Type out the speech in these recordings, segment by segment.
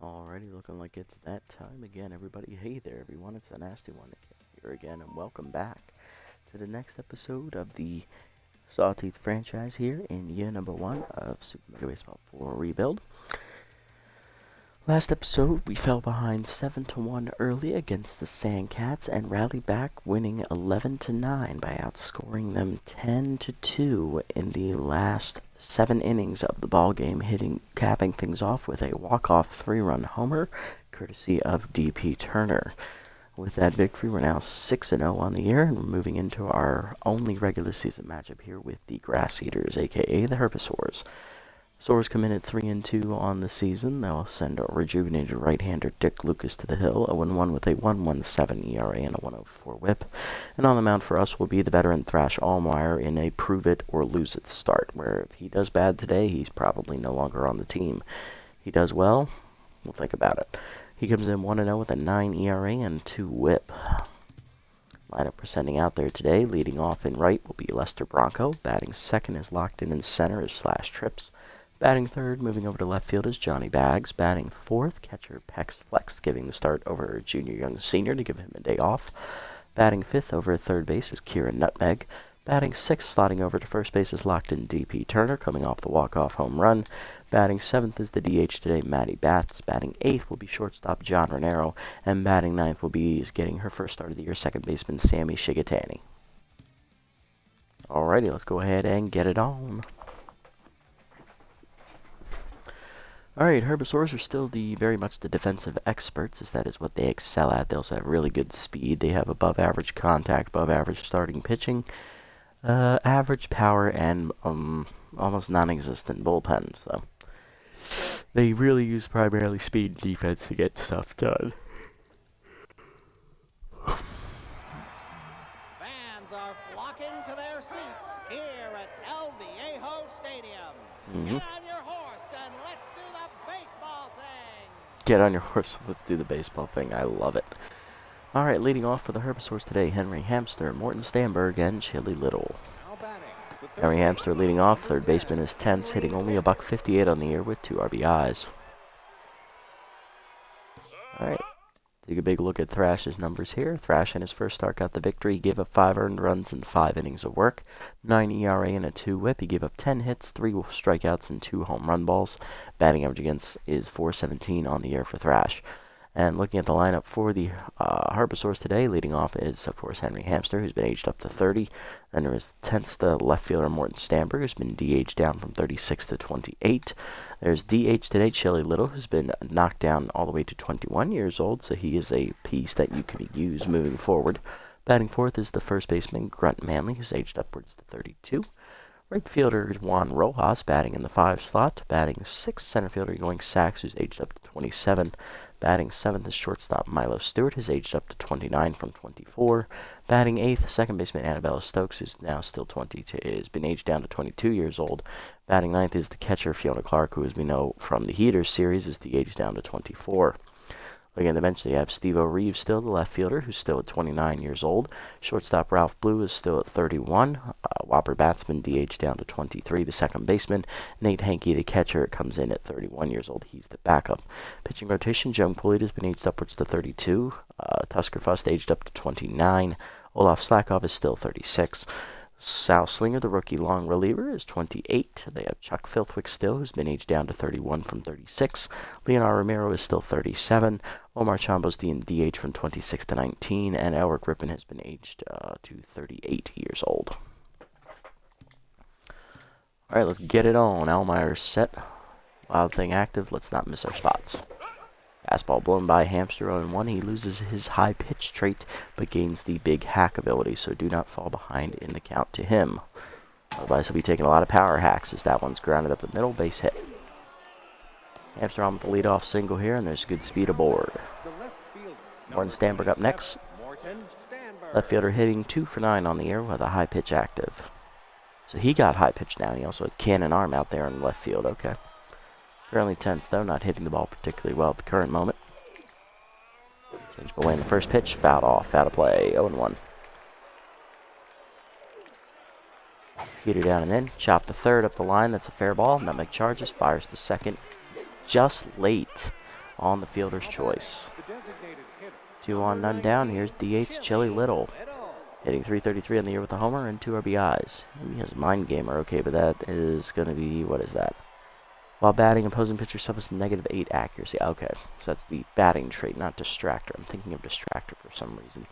Alrighty, looking like it's that time again, everybody. Hey there, everyone. It's the Nasty One here again, and welcome back to the next episode of the Sawteeth franchise here in year number 1 of Super Mega Baseball 4 Rebuild. Last episode, we fell behind 7-1 early against the Sandcats and rallied back, winning 11-9 by outscoring them 10-2 in the last 7 innings of the ball game, capping things off with a walk-off 3-run homer, courtesy of D.P. Turner. With that victory, we're now 6-0 on the year, and we're moving into our only regular season matchup here with the Grass Eaters, aka the Herbisaurs. Soars come in at 3-2 on the season. They'll send a rejuvenated right-hander Dick Lucas to the hill, 0-1 with a 1.17 ERA and a 1.04 WHIP. And on the mound for us will be the veteran Thrash Allmeyer in a prove-it-or-lose-it start, where if he does bad today, he's probably no longer on the team. If he does well, we'll think about it. He comes in 1-0 with a 9 ERA and 2 WHIP. Lineup we're sending out there today, leading off in right will be Lester Bronco. Batting second is locked in center is Slash Trips. Batting third, moving over to left field, is Johnny Bags. Batting fourth, catcher Pex Flex, giving the start over Junior Young Sr. to give him a day off. Batting fifth over at third base is Kieran Nutmeg. Batting sixth, slotting over to first base, is locked in D.P. Turner, coming off the walk-off home run. Batting seventh is the DH today, Maddie Batts. Batting eighth will be shortstop John Renero. And batting ninth will be getting her first start of the year, second baseman Sammy Shigatani. Alrighty, let's go ahead and get it on. Alright, Herbisaurs are still very much the defensive experts, as that is what they excel at. They also have really good speed. They have above average contact, above average starting pitching, average power, and almost non-existent bullpen. So they really use primarily speed and defense to get stuff done. Fans are flocking to their seats here at El Viejo Stadium. Get on your horse and let's do the baseball thing. Get on your horse, let's do the baseball thing. I love it. Alright, leading off for the Herbisaurs today, Henry Hamster, Morton Stamberg, and Chili Little. Henry Hamster leading off, third baseman is Tense, hitting only a .158 on the year with 2 RBIs. Alright, take a big look at Thrash's numbers here. Thrash in his first start got the victory. He gave up 5 earned runs in 5 innings of work, 9 ERA and a 2 WHIP. He gave up 10 hits, 3 strikeouts, and 2 home run balls. Batting average against is .417 on the year for Thrash. And looking at the lineup for the Herbisaurs today, leading off is, of course, Henry Hamster, who's been aged up to 30. Then there is 10th, the left fielder Morton Stamberg, who's been DH down from 36 to 28. There's DH today, Chili Little, who's been knocked down all the way to 21 years old, so he is a piece that you can use moving forward. Batting fourth is the first baseman, Grunt Manley, who's aged upwards to 32. Right fielder Juan Rojas, batting in the 5 slot. Batting 6th, center fielder Yoink Sachs, who's aged up to 27. Batting 7th is shortstop Milo Stewart, who's aged up to 29 from 24. Batting 8th, second baseman Annabella Stokes, who's now still 22, has been aged down to 22 years old. Batting 9th is the catcher Fiona Clark, who, as we know from the Heaters series, is the age down to 24. Looking at the bench, they have Steve-O Reeves still, the left fielder, who's still at 29 years old. Shortstop Ralph Blue is still at 31. Whopper Batsman, DH down to 23, the second baseman. Nate Hankey, the catcher, comes in at 31 years old. He's the backup. Pitching rotation, Joan Pulido has been aged upwards to 32. Tusker Fust aged up to 29. Olaf Slakov is still 36. Sal Slinger, the rookie long reliever, is 28. They have Chuck Filthwick still, who's been aged down to 31 from 36. Leonardo Romero is still 37. Omar Chambo's DH from 26 to 19. And Elric Rippon has been aged to 38 years old. Alright, let's get it on. Allmeyer's set. Wild Thing active. Let's not miss our spots. Fastball blown by Hamster 0-1. He loses his high pitch trait, but gains the big hack ability, so do not fall behind in the count to him. Otherwise, he'll be taking a lot of power hacks, as that one's grounded up the middle, base hit. Hamster on with the leadoff single here, and there's good speed aboard. Morton Stamberg up next. Left fielder hitting 2 for 9 on the year with a high pitch active. So he got high pitch now, and he also has cannon arm out there in left field. Okay. Fairly tense, though, not hitting the ball particularly well at the current moment. Change away in the first pitch, fouled off, out of play, 0-1. Heater down and in. Chop the third up the line. That's a fair ball. Nutmeg charges. Fires to second. Just late on the fielder's choice. 2 on, none down. Here's DH Chili Little. Hitting .333 on the year with a homer and 2 RBIs. He has a mind gamer, okay, but that is going to be, what is that? While batting, opposing pitcher suffers -8 accuracy. Okay, so that's the batting trait, not distractor. I'm thinking of distractor for some reason.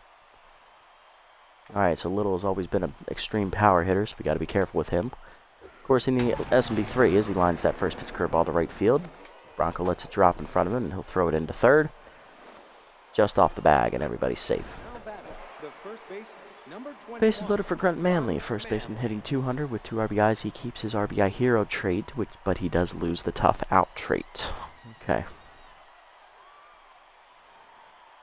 Alright, so Little has always been an extreme power hitter, so we got to be careful with him. Of course, in the S&B3, as he lines that first pitch curveball to right field, Bronco lets it drop in front of him, and he'll throw it into third. Just off the bag, and everybody's safe. Bases loaded for Grunt Manley. First baseman hitting .200 with 2 RBIs. He keeps his RBI hero trait, but he does lose the tough out trait. Okay.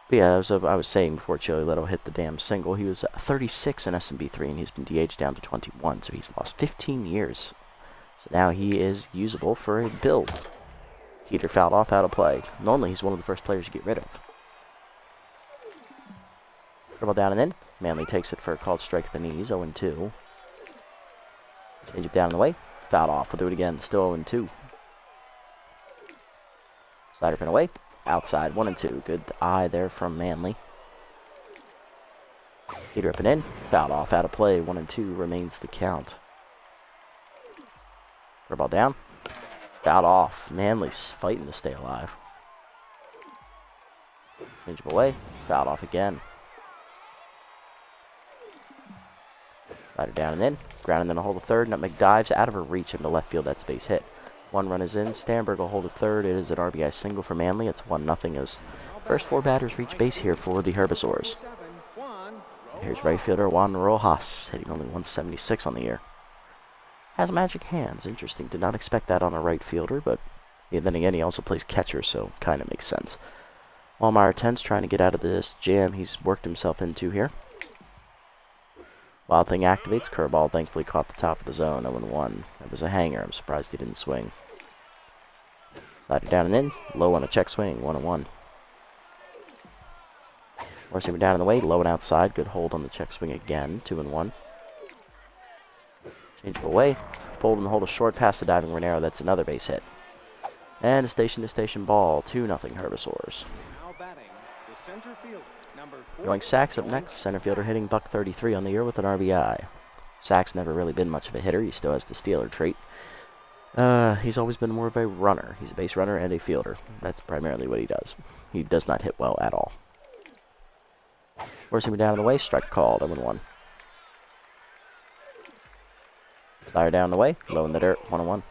But yeah, as I was saying before Chili Little hit the damn single, he was 36 in S&B3, and he's been DH down to 21, so he's lost 15 years. So now he is usable for a build. Heater fouled off, out of play. Normally, he's one of the first players you get rid of. Dribble down and in. Manley takes it for a called strike at the knees, 0-2. Change it down and away. Fouled off. We'll do it again. Still 0-2. Slider pin away. Outside, 1-2. Good eye there from Manley. Heater up and in. Fouled off, out of play. 1-2 remains the count. Ball down. Fouled off. Manley's fighting to stay alive. Change him away. Fouled off again. Slider down and in. Grounding in a hold of third. Nutmeg dives out of her reach into left field. That's base hit. 1 run is in. Stanberg will hold a third. It is an RBI single for Manley. It's 1-0 as first 4 batters reach base here for the Herbisaurs. Here's right fielder Juan Rojas, hitting only .176 on the year. Has magic hands. Interesting. Did not expect that on a right fielder, but then again, he also plays catcher, so kind of makes sense. Allmeyer 10's trying to get out of this jam he's worked himself into here. Wild Thing activates. Curveball thankfully caught the top of the zone. 0-1. That was a hanger. I'm surprised he didn't swing. Slider down and in. Low on a check swing. 1-1. Receiver down and away. Low and outside. Good hold on the check swing again. 2-1. Change it away. Pulled and hold a short past the diving Renero. That's another base hit. And a station-to-station ball. 2-0 Herbisaurs. Now batting, the center fielder. Going Sachs up next, center fielder hitting .33 on the year with an RBI. Sachs never really been much of a hitter. He still has the stealer trait. He's always been more of a runner. He's a base runner and a fielder. That's primarily what he does. He does not hit well at all. Forcing him down in the way, strike called, 0-1. Slider down the way, low in the dirt, 1-1.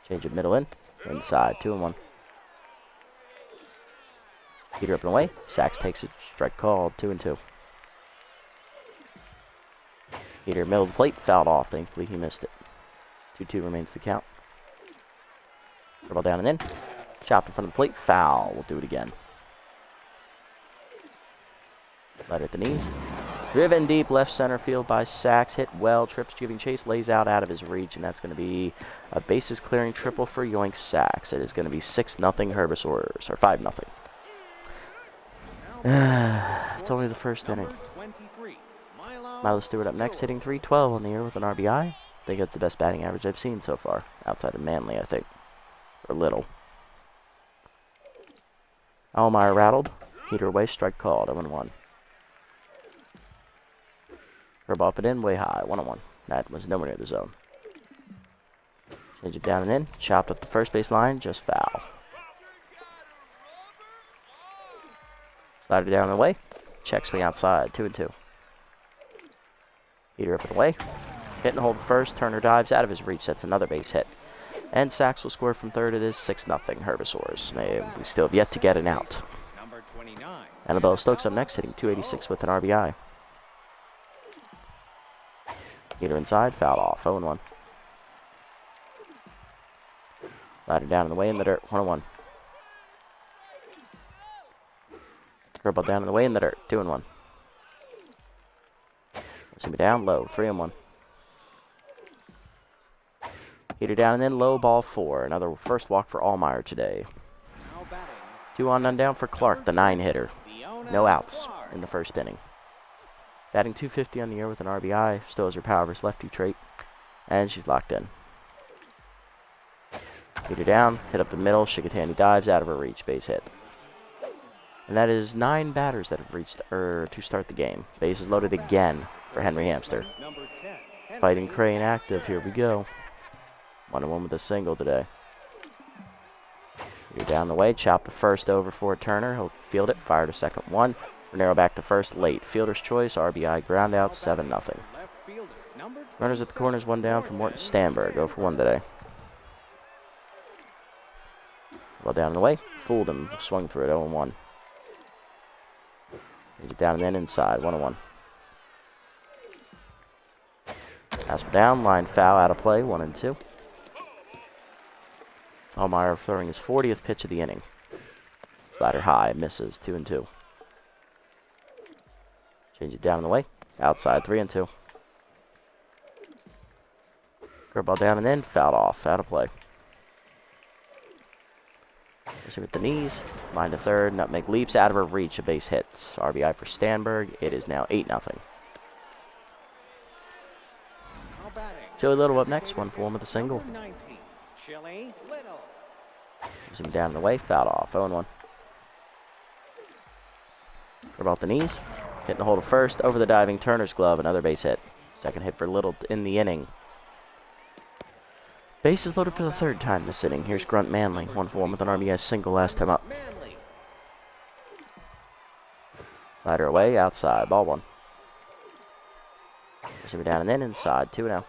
Change it middle in, inside, 2-1. Heater up and away. Sachs takes it. Strike called. 2-2. Heater middle of the plate. Fouled off. Thankfully, he missed it. 2-2 remains the count. Ball down and in. Chopped in front of the plate. Foul. We'll do it again. Slider at the knees. Driven deep left center field by Sachs. Hit well. Trips giving chase. Lays out of his reach. And that's going to be a bases clearing triple for Yoink Sachs. It is going to be 6-0 Herbisaurs. Or 5-0. It's only the first inning. Milo Stewart up next, hitting .312 on the year with an RBI. I think that's the best batting average I've seen so far, outside of Manley, I think. Or Little. Allmeyer rattled. Heater away, strike called, 0-1. Curveball up and in, way high, 1-1. That was nowhere near the zone. Change it down and in. Chopped up the first base line, just foul. Slider down and away. Check swing outside. 2-2. Heater up and away. Hit and hold first. Turner dives out of his reach. That's another base hit. And Sachs will score from third. It is 6-0 Herbisaurs. We still have yet to get an out. Annabella Stokes up next, hitting .286 with an RBI. Heater inside. Fouled off. 0-1. Slider down and away in the dirt. 1-1. Curveball down in the way in the dirt. 2-1. See me down low. 3-1. Heater down and in low. Ball 4. Another first walk for Allmeyer today. 2 on, none down for Clark, the 9 hitter. No outs in the first inning. Batting .250 on the year with an RBI. Still has her power versus lefty trait. And she's locked in. Beat her down, hit up the middle. Shikatani dives out of her reach. Base hit. And that is 9 batters that have reached to start the game. Bases loaded again for Henry Hamster. Fighting Crane active. Here we go. 1-1 with a single today. You're down the way. Chop the first over for Turner. He'll field it. Fire to second 1. Narrow back to first late. Fielder's choice. RBI ground out. 7-0. Runners at the corners. 1 down for Morton Stanberg. 0 for 1 today. Well down the way. Fooled him. Swung through it. 0-1. Get down and then inside. 1-1. Pass down. Line foul. Out of play. 1-2. Allmeyer throwing his 40th pitch of the inning. Slider high. Misses. 2-2. Change it down in the way. Outside. 3-2. Curveball down and in. Fouled off. Out of play. Pushing with the knees. Line to third. Nutmeg leaps out of her reach. A base hits. RBI for Stanberg. It is now 8-0. Joey Little up next. 1 for 1 with a single. Pushing down in the way. Fouled off. 0-1. Curveball the knees. Hitting the hole to first. Over the diving Turner's glove. Another base hit. Second hit for Little in the inning. Bases loaded for the 3rd time this inning. Here's Grunt Manley. 1 for 1 with an RBI single last time up. Slider away. Outside. Ball 1. Pushing down and then inside. 2-0.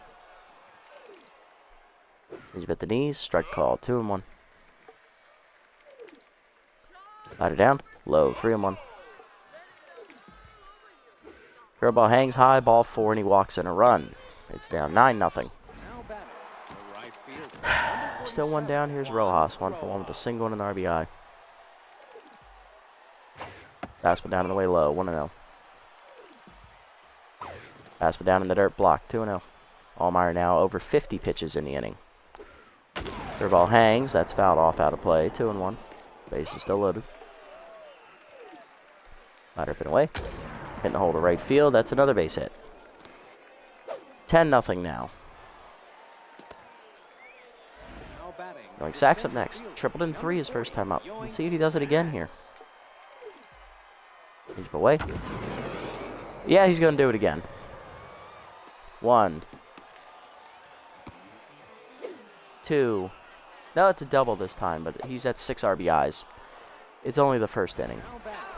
Change at the knees. Strike call. 2-1. Slider down. Low. 3-1. Curveball hangs high. Ball 4 and he walks in a run. It's down 9-0. Still 1 down. Here's Rojas. 1 for 1 with a single and an RBI. Fastball down in the way low. 1-0. Fastball down in the dirt. Block. 2-0. Allmeyer now over 50 pitches in the inning. Curveball hangs. That's fouled off out of play. 2-1. Base is still loaded. Slider up and away. Hitting the hole to right field. That's another base hit. 10-0 now. Going Sacks up next. Tripled in 3 his first time up. Let's see if he does it again here. Change away. Yeah, he's going to do it again. 1. 2. No, it's a double this time, but he's at 6 RBIs. It's only the first inning.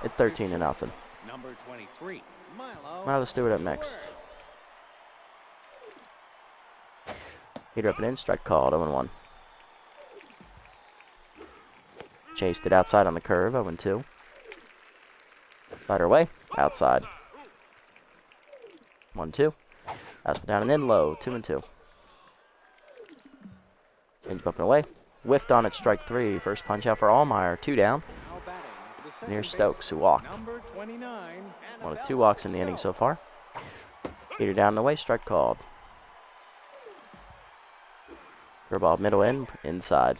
It's 13-0. Number 23, Milo Stewart up next. Heater up and in. Strike called. 0-1. Chased it outside on the curve. 0-2. Slider away. Outside. 1-2. Fastball down and in low. 2-2. Change up and away. Whiffed on it. Strike 3. First punch out for Allmeyer. 2 down. Near Stokes, who walked. 1 of 2 walks in the inning so far. Heater down the way. Strike called. Curveball middle end. Inside.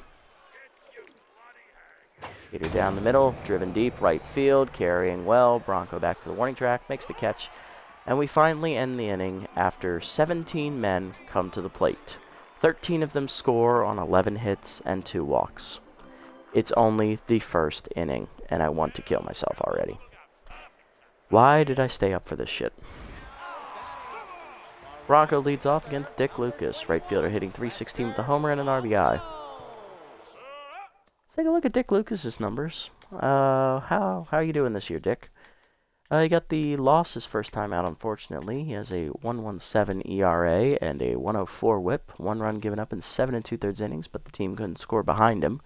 Heater down the middle, driven deep, right field, carrying well. Bronco back to the warning track, makes the catch. And we finally end the inning after 17 men come to the plate. 13 of them score on 11 hits and 2 walks. It's only the first inning, and I want to kill myself already. Why did I stay up for this shit? Bronco leads off against Dick Lucas. Right fielder hitting .316 with a homer and an RBI. Take a look at Dick Lucas's numbers. How are you doing this year, Dick? He got the loss his first time out, unfortunately. He has a 1.17 ERA and a 1.04 WHIP. 1 run given up in 7 2/3 innings, but the team couldn't score behind him.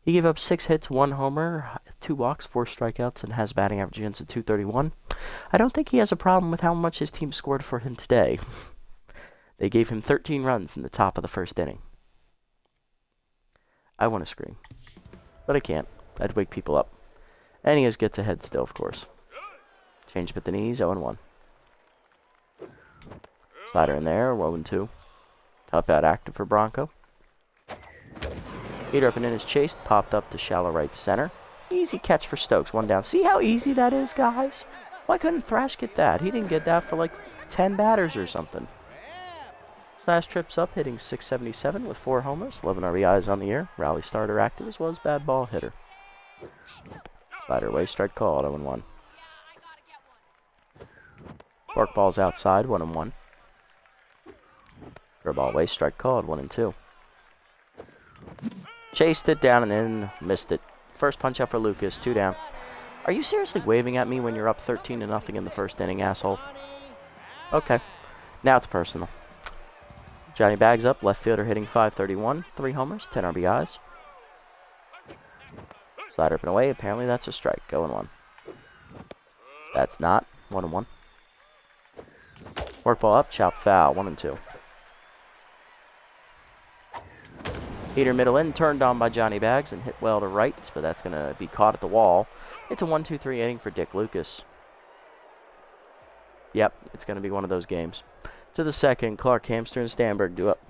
He gave up 6 hits, 1 homer, 2 walks, 4 strikeouts, and has batting average against a .231. I don't think he has a problem with how much his team scored for him today. They gave him 13 runs in the top of the first inning. I want to scream, but I can't. I'd wake people up. And he gets ahead still, of course. Change up at the knees, 0-1. Slider in there, 0-2. Tough out active for Bronco. Heater up and in is chased, popped up to shallow right center. Easy catch for Stokes, 1 down. See how easy that is, guys? Why couldn't Thrash get that? He didn't get that for like 10 batters or something. Slash trips up, hitting .677 with 4 homers, 11 RBIs on the year. Rally starter active as well as bad ball hitter. Slider away, strike called, 0-1. Forkball's outside, 1-1. Throw ball away, strike called, 1-2. Chased it down and in, missed it. First punch out for Lucas, 2 down. Are you seriously waving at me when you're up 13-0 in the first inning, asshole? Okay, now it's personal. Johnny Bags up, left fielder hitting .531, 3 homers, 10 RBIs. Slider up and away, apparently that's a strike, 0-1. That's not, 1-1. Work ball up, chop foul, 1-2. Heater middle in, turned on by Johnny Bags and hit well to right, but that's going to be caught at the wall. It's a 1-2-3 inning for Dick Lucas. Yep, it's going to be one of those games. To the second, Clark, Hamster, and Stanberg do up.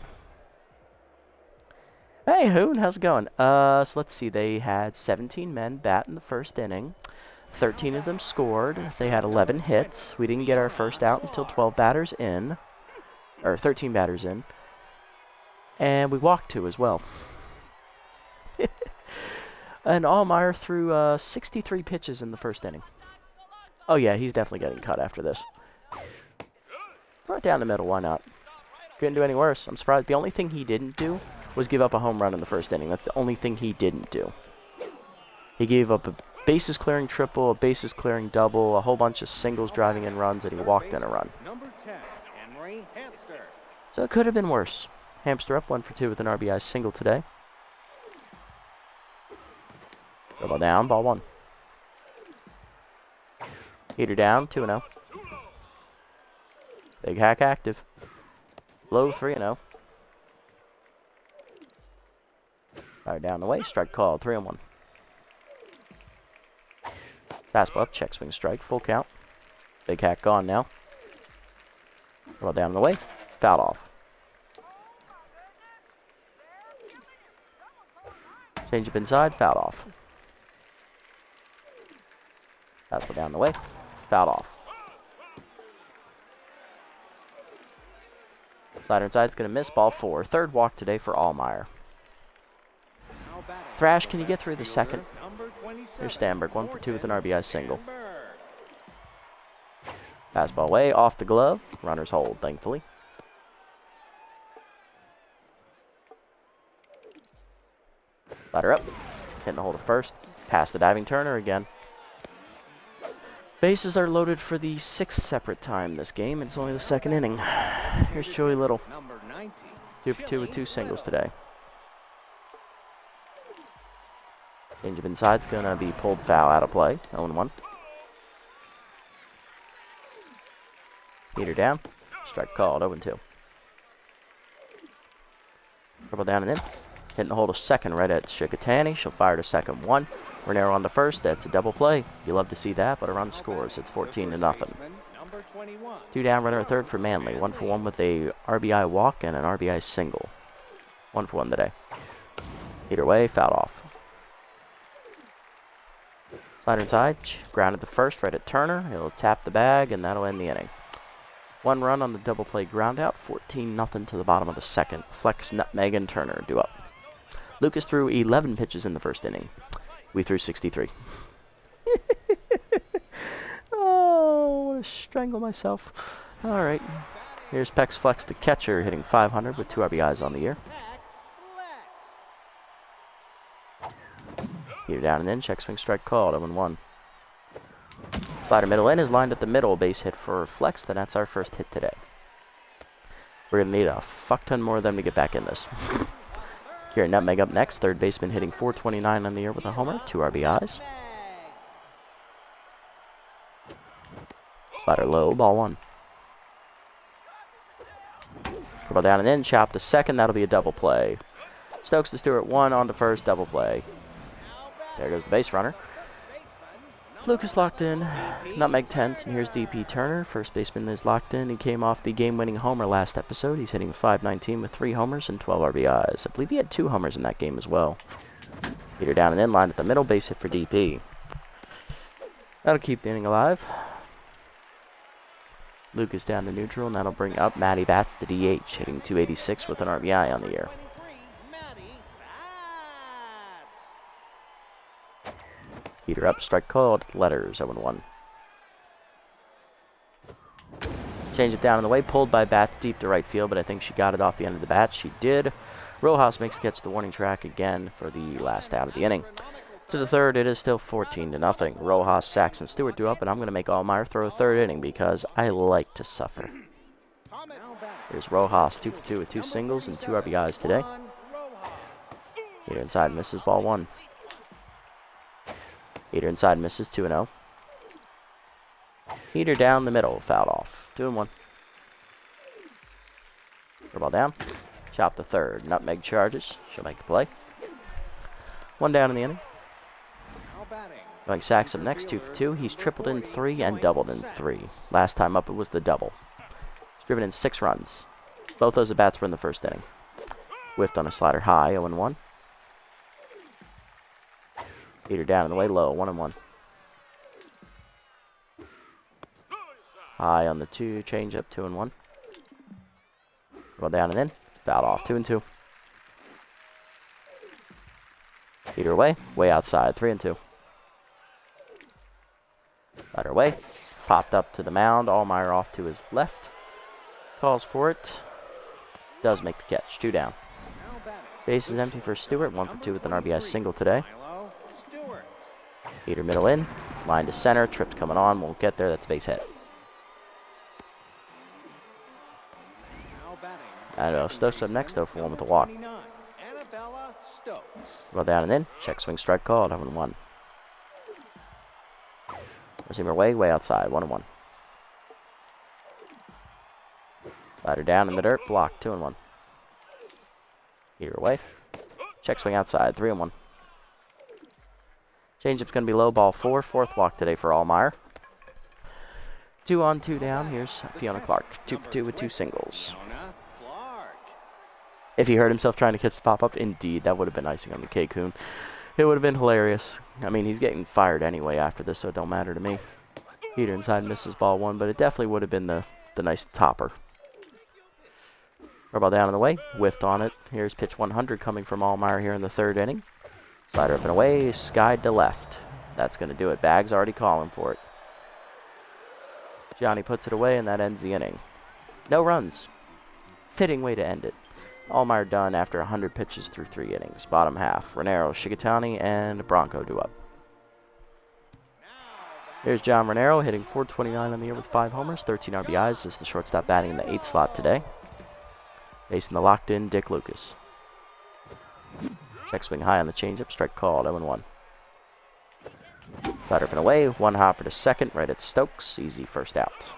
Hey, Hoon, how's it going? So let's see. They had 17 men bat in the first inning. 13 of them scored. They had 11 hits. We didn't get our first out until 12 batters in. Or 13 batters in. And we walked 2 as well. And Allmeyer threw 63 pitches in the first inning. Oh, yeah, he's definitely getting cut after this. Throw it down the middle, why not? Couldn't do any worse. I'm surprised. The only thing he didn't do was give up a home run in the first inning. That's the only thing he didn't do. He gave up a bases clearing triple, a bases clearing double, a whole bunch of singles driving in runs, and he walked in a run. So it could have been worse. Hamster up 1 for 2 with an RBI single today. Throw ball down, ball 1. Heater down, 2-0. Big Hack active. Low 3-0. Fire down the way, strike called, 3-1. Fastball up, check swing strike, full count. Big Hack gone now. Ball down the way, fouled off. Change up inside, fouled off. Fastball down the way, fouled off. Slider inside's going to miss, ball 4. Third walk today for Allmeyer. Thrash, can you get through the second? Here's Stanberg, 1 for 2 with an RBI single. Fastball away, off the glove. Runners hold, thankfully. Slider up, hitting the hole to first. Past the diving Turner again. Bases are loaded for the 6th separate time this game. It's only the second inning. Here's Joey Little. 2 for 2 with 2 singles today. Change up inside's going to be pulled foul out of play. 0-1. Heater down. Strike called. 0-2. Dribble down and in. Hitting the hole to second right at Shikatani. She'll fire to second 1. Renero on to first. That's a double play. You love to see that, but a run scores. It's 14-0. 2 down, runner at third for Manley. 1 for 1 with a RBI walk and an RBI single. 1 for 1 today. Either way, fouled off. Slider inside, grounded the first right at Turner. He'll tap the bag, and that'll end the inning. 1 run on the double play ground out. 14-0 to the bottom of the second. Flex, Nutmeg, and Turner do up. Lucas threw 11 pitches in the first inning. We threw 63. Oh, I want to strangle myself. All right. Here's Pex Flex, the catcher, hitting .500 with 2 RBIs on the year. Heater down and in, check swing strike called, 0-1. Slider middle in is lined at the middle, base hit for Flex, then that's our first hit today. We're going to need a fuck ton more of them to get back in this. Kieran Nutmeg up next, third baseman hitting .429 on the year with a homer, 2 RBIs. Slider low, ball 1. Ball down and in, chop to second, that'll be a double play. Stokes to Stewart, 1 on to first, double play. There goes the base runner. Lucas locked in, Nutmeg tense, and here's DP Turner. First baseman is locked in. He came off the game-winning homer last episode. He's hitting .519 with 3 homers and 12 RBIs. I believe he had 2 homers in that game as well. Heater down and in, line at the middle, base hit for DP. That'll keep the inning alive. Lucas down to neutral, and that'll bring up Matty Bats, the DH, hitting 286 with an RBI on the year. 23, Matty Bats. Heater up, strike called, letters 0-1. Change it down in the way, pulled by Bats deep to right field, but I think she got it off the end of the bat. She did. Rojas makes the catch the warning track again for the last out of the inning. To the third, it is still 14-0. Rojas, Saxon, Stewart do up, and I'm going to make Allmeyer throw a third inning because I like to suffer. Here's Rojas, 2 for 2 with 2 singles and 2 RBIs today. Heater inside, misses, ball 1. Heater inside, misses, 2-0. Heater down the middle, fouled off, 2-1. Ball down, chop the third. Nutmeg charges, she'll make a play. 1 down in the inning. Going Sacks up next, 2 for 2. He's tripled in 3 and doubled in 3. Last time up, it was the double. He's driven in 6 runs. Both those at-bats were in the first inning. Whiffed on a slider high, 0-1. Heater down in the way, low, 1-1. High on the 2, change up, 2-1. Well down and in, fouled off, 2-2. Heater away, way outside, 3-2. Letter away, popped up to the mound. Allmeyer off to his left. Calls for it. Does make the catch. 2 down. Base is empty for Stewart. 1 for 2 with an RBI single today. Heater middle in. Line to center. Tripped coming on. Won't get there. That's a base hit. Stokes up next, though, for 1 with a walk. Well down and in. Check swing strike called. 0-1. Receiver way outside, 1-1. Ladder down in the dirt, blocked, 2-1. Heater away. Check swing outside, 3-1. Changeup's going to be low, ball 4. 4th walk today for Allmeyer. 2 on, 2 down. Here's Fiona Clark, 2 for 2 with 2 singles. If he hurt himself trying to catch the pop-up, indeed, that would have been icing on the cake, Coon. It would have been hilarious. I mean, he's getting fired anyway after this, so it don't matter to me. Heater inside, misses, ball 1, but it definitely would have been the nice topper. Ball down in the way, whiffed on it. Here's pitch 100 coming from Allmeyer here in the 3rd inning. Slider up and away, skied to left. That's going to do it. Bag's already calling for it. Johnny puts it away, and that ends the inning. No runs. Fitting way to end it. Allmeyer done after 100 pitches through 3 innings. Bottom half, Renero, Shigatani, and Bronco do up. Here's John Renero hitting .429 on the year with 5 homers, 13 RBIs. This is the shortstop batting in the 8th slot today. Facing the locked-in Dick Lucas. Check swing high on the changeup, strike called, 0-1. Slider up and away, 1 hopper to second, right at Stokes. Easy first out.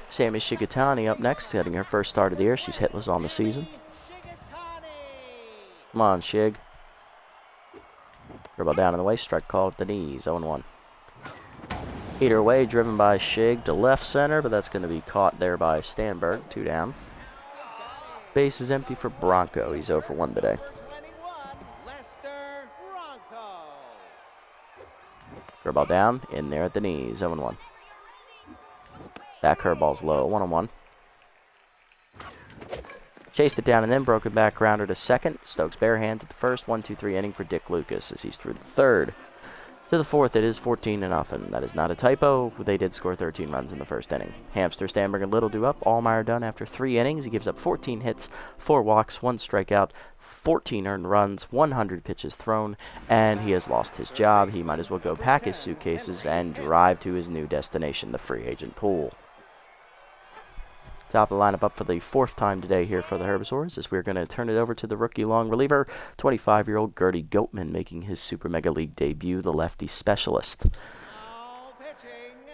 Sammy Shigatani up next, getting her first start of the year. She's hitless on the season. Come on, Shig. Dribble down in the way, strike call at the knees, 0-1. Heater away, driven by Shig to left center, but that's going to be caught there by Stanberg, 2 down. Base is empty for Bronco. He's 0 for 1 today. Dribble down, in there at the knees, 0-1. Back curveball's low, 1-1. Chased it down and then broken back grounder to second. Stokes bare hands at the first. 1-2-3 inning for Dick Lucas as he's through the 3rd. To the 4th, it is 14-0. That is not a typo. They did score 13 runs in the 1st inning. Hamster, Stanberg, and Little do up. Allmeyer done after 3 innings. He gives up 14 hits, 4 walks, 1 strikeout, 14 earned runs, 100 pitches thrown, and he has lost his job. He might as well go pack his suitcases and drive to his new destination, the free agent pool. Top of the lineup up for the 4th time today here for the Herbisaurs as we're going to turn it over to the rookie long reliever, 25-year-old Gertie Goatman making his Super Mega League debut, the lefty specialist.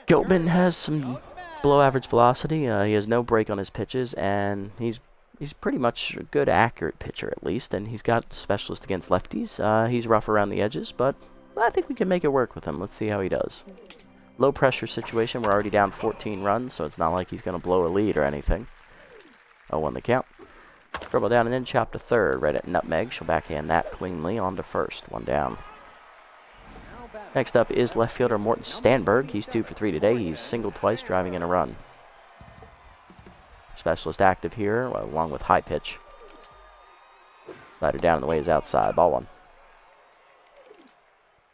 Goatman has some below-average velocity. He has no break on his pitches, and he's pretty much a good, accurate pitcher at least, and he's got specialist against lefties. He's rough around the edges, but I think we can make it work with him. Let's see how he does. Low pressure situation. We're already down 14 runs, so it's not like he's going to blow a lead or anything. 0-1 the count. Dribble down and then chop to 3rd, right at Nutmeg. She'll backhand that cleanly on to 1st. 1 down. Next up is left fielder Morton Stanberg. He's 2 for 3 today. He's singled twice, driving in a run. Specialist active here, along with high pitch. Slider down in the way is outside. Ball 1.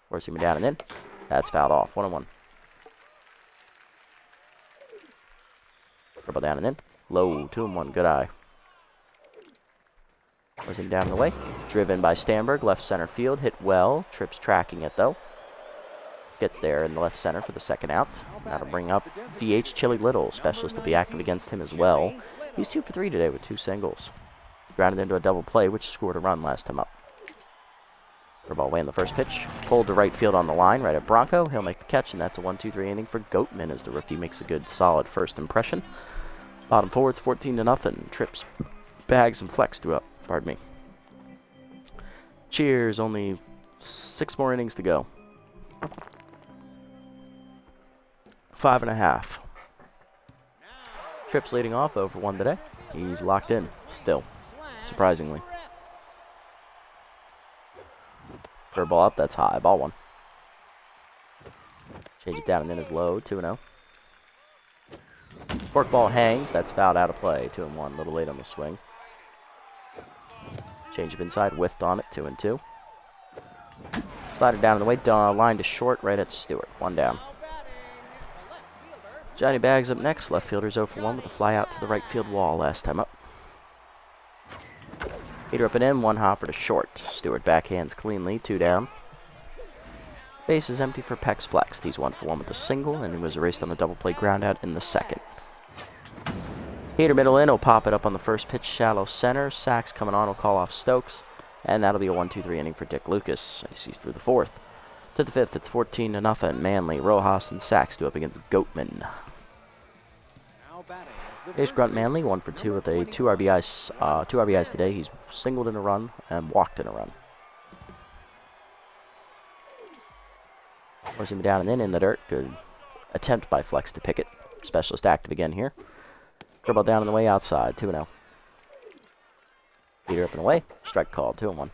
Forcing me down and in. That's fouled off. 1-1. Dribble down and in. Low. 2-1. Good eye. Forcing down in the way. Driven by Stanberg. Left center field. Hit well. Trips tracking it though. Gets there in the left center for the second out. That'll bring up DH Chili Little. Specialist will be active against him as well. He's 2 for 3 today with 2 singles. Grounded into a double play, which scored a run last time up. Ball away in the first pitch. Pulled to right field on the line, right at Bronco. He'll make the catch, and that's a 1-2-3 inning for Goatman as the rookie makes a good, solid first impression. Bottom forwards, 14-0. Trips, bags, and flex do up. Pardon me. Cheers. Only 6 more innings to go. 5.5. Trips leading off 0 for 1 today. He's locked in still, surprisingly. Curveball up, that's high. Ball 1. Change it down and in is low. 2-0. Forkball hangs. That's fouled out of play. 2-1. A little late on the swing. Change up inside. Whiffed on it. 2-2. Slider down in the way. Line to short right at Stewart. 1 down. Johnny Bags up next. Left fielder's 0 for 1 with a fly out to the right field wall last time up. Heater up and in. 1 hopper to short. Stewart backhands cleanly. 2 down. Base is empty for Pex Flex. He's 1 for 1 with a single, and he was erased on the double play ground out in the second. Heater middle in. Will pop it up on the first pitch. Shallow center. Sachs coming on. Will call off Stokes. And that'll be a 1-2-3 inning for Dick Lucas. He's through the 4th. To the 5th, it's 14-0. Manley, Rojas, and Sachs do up against Goatman. Here's Grunt Manley, 1 for 2 with a 2 RBIs today. He's singled in a run and walked in a run. Forcing him down and in the dirt. Good attempt by Flex to pick it. Specialist active again here. Curveball down in the way outside. 2-0. Heater up and away. Strike called. 2-1.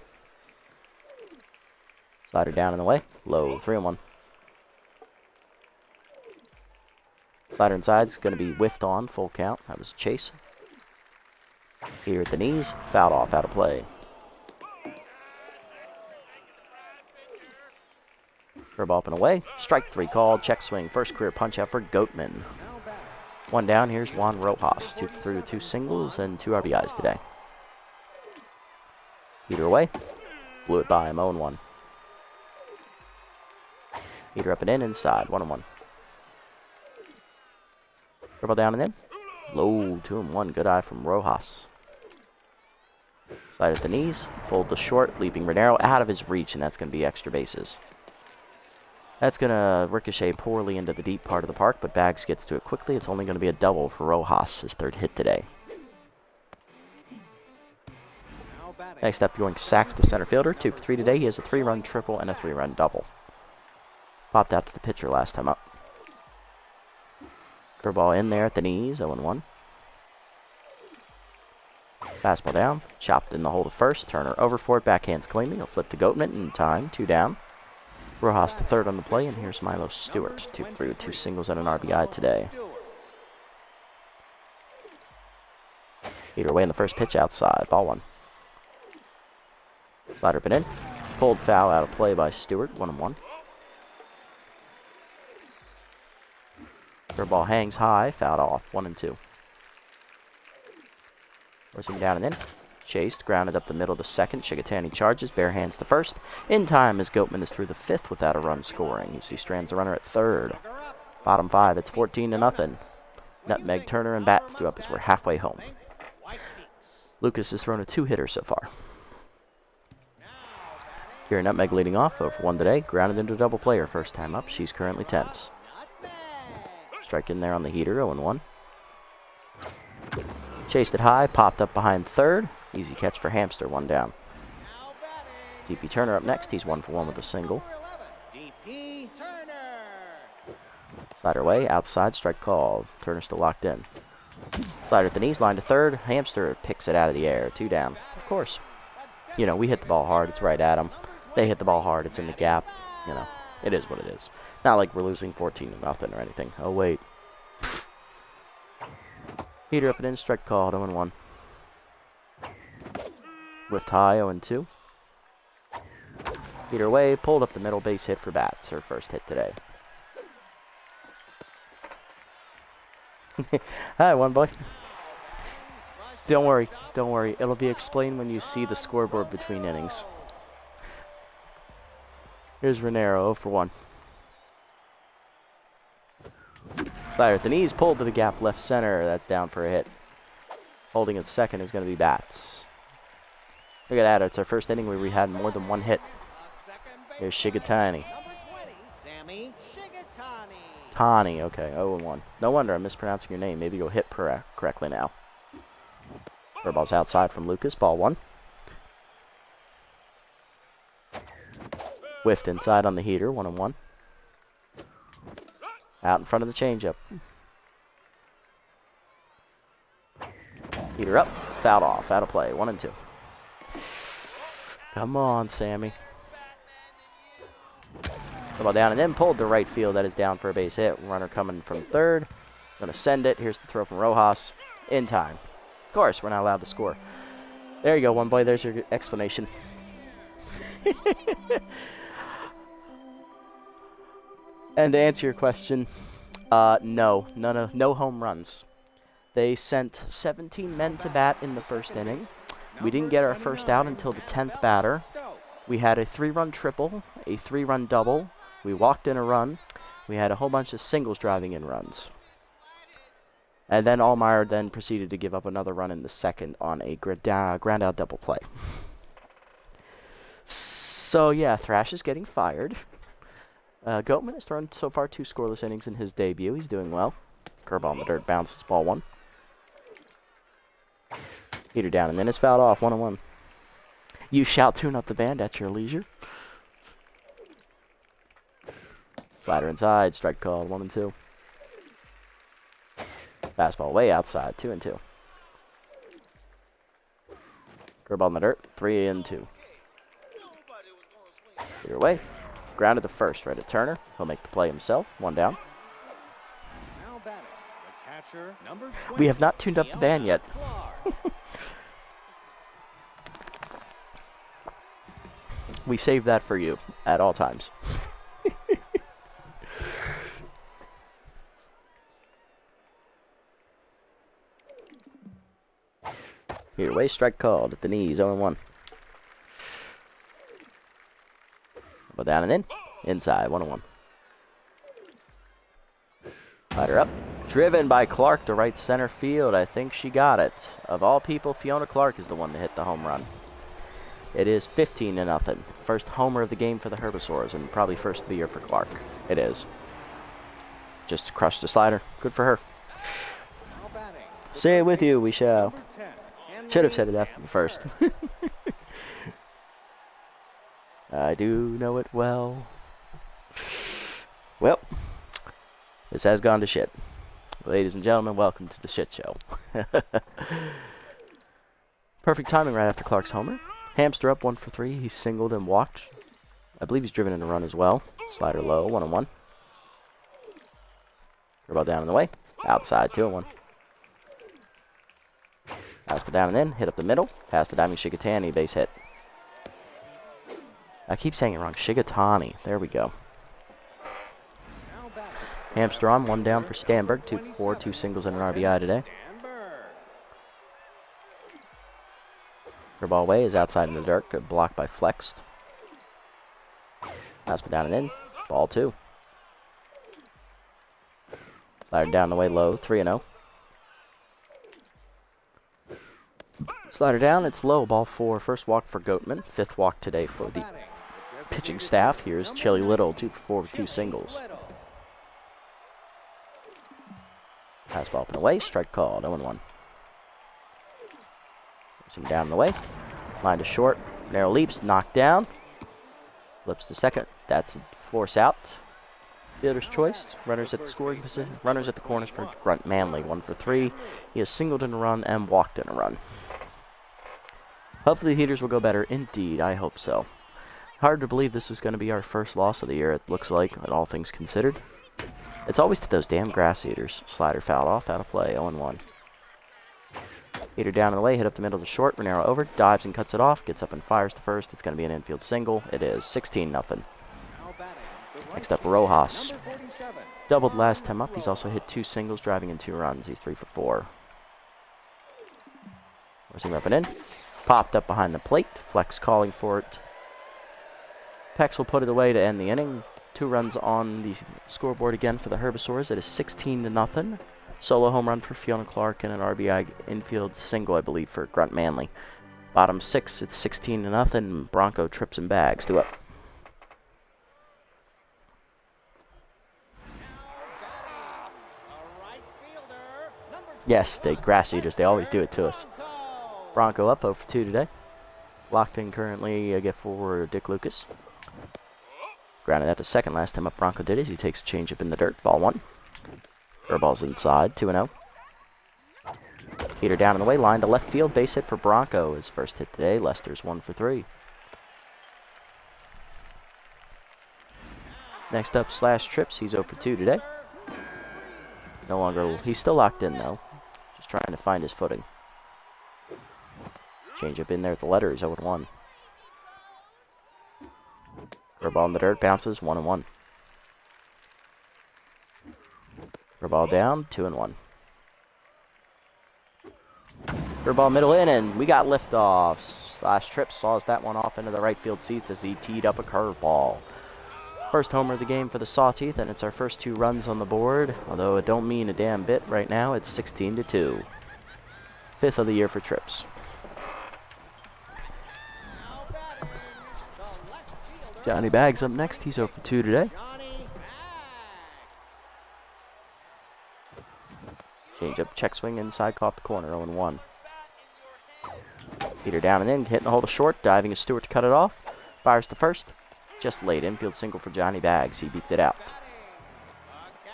Slider down in the way. Low. 3-1. Slider inside is going to be whiffed on. Full count. That was a chase. Here at the knees. Fouled off. Out of play. Curveball up and away. Strike 3 called. Check swing. First career punch out for Goatman. 1 down. Here's Juan Rojas. 2 for 3 with 2 singles and 2 RBIs today. Heater away. Blew it by him. 0-1. Heater up and in. Inside. 1-1. Curveball down and in. Low. 2-1. Good eye from Rojas. Slide at the knees. Pulled the short. Leaping Renero out of his reach, and that's going to be extra bases. That's going to ricochet poorly into the deep part of the park, but Bags gets to it quickly. It's only going to be a double for Rojas, his 3rd hit today. Next up, going Sachs, the center fielder. 2 for 3 today. He has a 3-run triple and a 3-run double. Popped out to the pitcher last time up. Curveball in there at the knees. 0-1. Fastball down. Chopped in the hole to first. Turner over for it. Backhands cleanly. He'll flip to Goatman in time. 2 down. Rojas the 3rd on the play, and here's Milo Stewart. 2 for 3 with 2 singles and an RBI today. Heater away in the first pitch outside. Ball 1. Slider up and in. Pulled foul out of play by Stewart. 1-1. Curveball hangs high. Fouled off. 1-2. Forcing down and in. Chased, grounded up the middle to second. Chigatani charges, bare hands to first. In time as Goatman is through the 5th without a run scoring. You see strands the runner at 3rd. Bottom 5, it's 14-0. Nutmeg, Turner, and Bats do up as we're halfway home. Lucas has thrown a 2-hitter so far. Kira Nutmeg leading off, 0 for 1 today. Grounded into a double player first time up. She's currently tense. Strike in there on the heater, 0-1. Chased it high, popped up behind 3rd. Easy catch for Hamster, 1 down. DP Turner up next. He's 1 for 1 with a single. DP Turner. Slider away, outside, strike called. Turner still locked in. Slider at the knees, line to 3rd. Hamster picks it out of the air, 2 down. Of course. You know, we hit the ball hard. It's right at him. They hit the ball hard. It's in the gap. You know, It is what it is. Not like we're losing 14-0 or anything. Oh, wait. Heater up and in, strike called, 0-1. Whiffed high, 0-2. Heater away, pulled up the middle, base hit for bats. Her first hit today. Hi, one boy. Don't worry, don't worry. It'll be explained when you see the scoreboard between innings. Here's Renero, 0 for 1. Slider at the knees, pulled to the gap left center. That's down for a hit. Holding at second is going to be bats. Look at that. It's our first inning where we had more than one hit. Here's Shigatani. Tani, okay, 0-1. No wonder I'm mispronouncing your name. Maybe you'll hit correctly now. Curveball's outside from Lucas, ball 1. Whiffed inside on the heater, 1-1. Out in front of the changeup. Heater up, fouled off, out of play, 1-2. Come on, Sammy. Ball down and in, pulled to right field. That is down for a base hit. Runner coming from third. Gonna send it. Here's the throw from Rojas. In time. Of course, we're not allowed to score. There you go, one boy. There's your explanation. And to answer your question, no home runs. They sent 17 men to bat in the first inning. We didn't get our first out until the 10th batter. We had a 3-run triple, a 3-run double. We walked in a run. We had a whole bunch of singles driving in runs. And then Allmeyer then proceeded to give up another run in the second on a ground out double play. So, yeah, Thrash is getting fired. Goatman has thrown so far 2 scoreless innings in his debut. He's doing well. Curveball in the dirt, bounces, ball 1. Heater down, and then it's fouled off, 1-1. You shall tune up the band at your leisure. Slider inside, strike called, 1-2. Fastball way outside, 2-2. Curveball in the dirt, 3-2. Heater away. Grounded to first, right at Turner. He'll make the play himself, 1 down. Now batting, the catcher, number 20, We have not tuned up the band yet. We save that for you at all times. Here, away, strike called at the knees, 0-1. Ball down and in. Inside, 1-1. Slider up. Driven by Clark to right center field. I think she got it. Of all people, Fiona Clark is the one to hit the home run. It is 15-0. First homer of the game for the Herbisaurs, and probably first of the year for Clark. It is. Just crushed the slider. Good for her. Say it with you, we shall. Should have said it after the first. I do know it well. Well, this has gone to shit. Ladies and gentlemen, welcome to the shit show. Perfect timing right after Clark's homer. Hamster up 1 for 3. He singled and walked. I believe he's driven in a run as well. Slider low, 1-1. Curveball down and away. Outside, 2-1. Fastball down and in. Hit up the middle. Past the diving Shigatani. Base hit. I keep saying it wrong. Shigatani. There we go. Hamster on. 1 down for Stanberg. 2 for 4. 2 singles and an RBI today. Ball away is outside in the dirt. Good block by Flexed. Fastball down and in. Ball 2. Slider down the way low. 3-0. Slider down. It's low. Ball 4. First walk for Goatman. 5th walk today for the pitching staff. Here's Chili Little. 2 for 4 with 2 singles. Fastball up and away. Strike called. 0-1. Him down the way. Line to short. Narrow leaps. Knocked down. Flips to second. That's a force out. Fielder's choice. Runners at the scoring position. Runners at the corners for Grunt Manley. 1 for 3. He has singled in a run and walked in a run. Hopefully the heaters will go better. Indeed, I hope so. Hard to believe this is going to be our first loss of the year, it looks like, all things considered. It's always to those damn grass eaters. Slider fouled off, out of play, 0-1. Eater down in the way, hit up the middle to short, Renero over, dives and cuts it off, gets up and fires to first. It's going to be an infield single. It is 16-0. Next up, Rojas. Doubled last time up. He's also hit 2 singles, driving in 2 runs. He's 3 for 4. Where's he repping in? Popped up behind the plate. Flex calling for it. Pex will put it away to end the inning. 2 runs on the scoreboard again for the Herbisaurs. It is 16-0. Solo home run for Fiona Clark and an RBI infield single, I believe, for Grunt Manley. Bottom 6, it's 16-0. Bronco trips and bags. 2 up. Yes, the grass eaters, they always do it to us. Bronco up 0 for 2 today. Locked in currently, a gift for Dick Lucas. Grounded out to second last time up Bronco did as he takes a changeup in the dirt. Ball 1. Ball's inside, 2-0. Heater down in the way, line to left field, base hit for Bronco. His first hit today. Lester's 1 for 3. Next up, Slash Trips. He's 0 for 2 today. No longer, he's still locked in though. Just trying to find his footing. Changeup in there at the letter. He's 0-1. Curveball in the dirt, bounces, 1-1. Curveball down, 2-1. Curveball middle in, and we got liftoff. Slash Trips saws that one off into the right field seats as he teed up a curveball. First homer of the game for the Sawteeth, and it's our first 2 runs on the board. Although it don't mean a damn bit right now, it's 16-2. 5th of the year for Trips. Johnny Bags up next. He's 0 for 2 today. Change-up, check swing inside, caught the corner, 0-1. Peter down and in, hitting the hole to short, diving as Stewart to cut it off. Fires to first. Just late, infield single for Johnny Bags. He beats it out.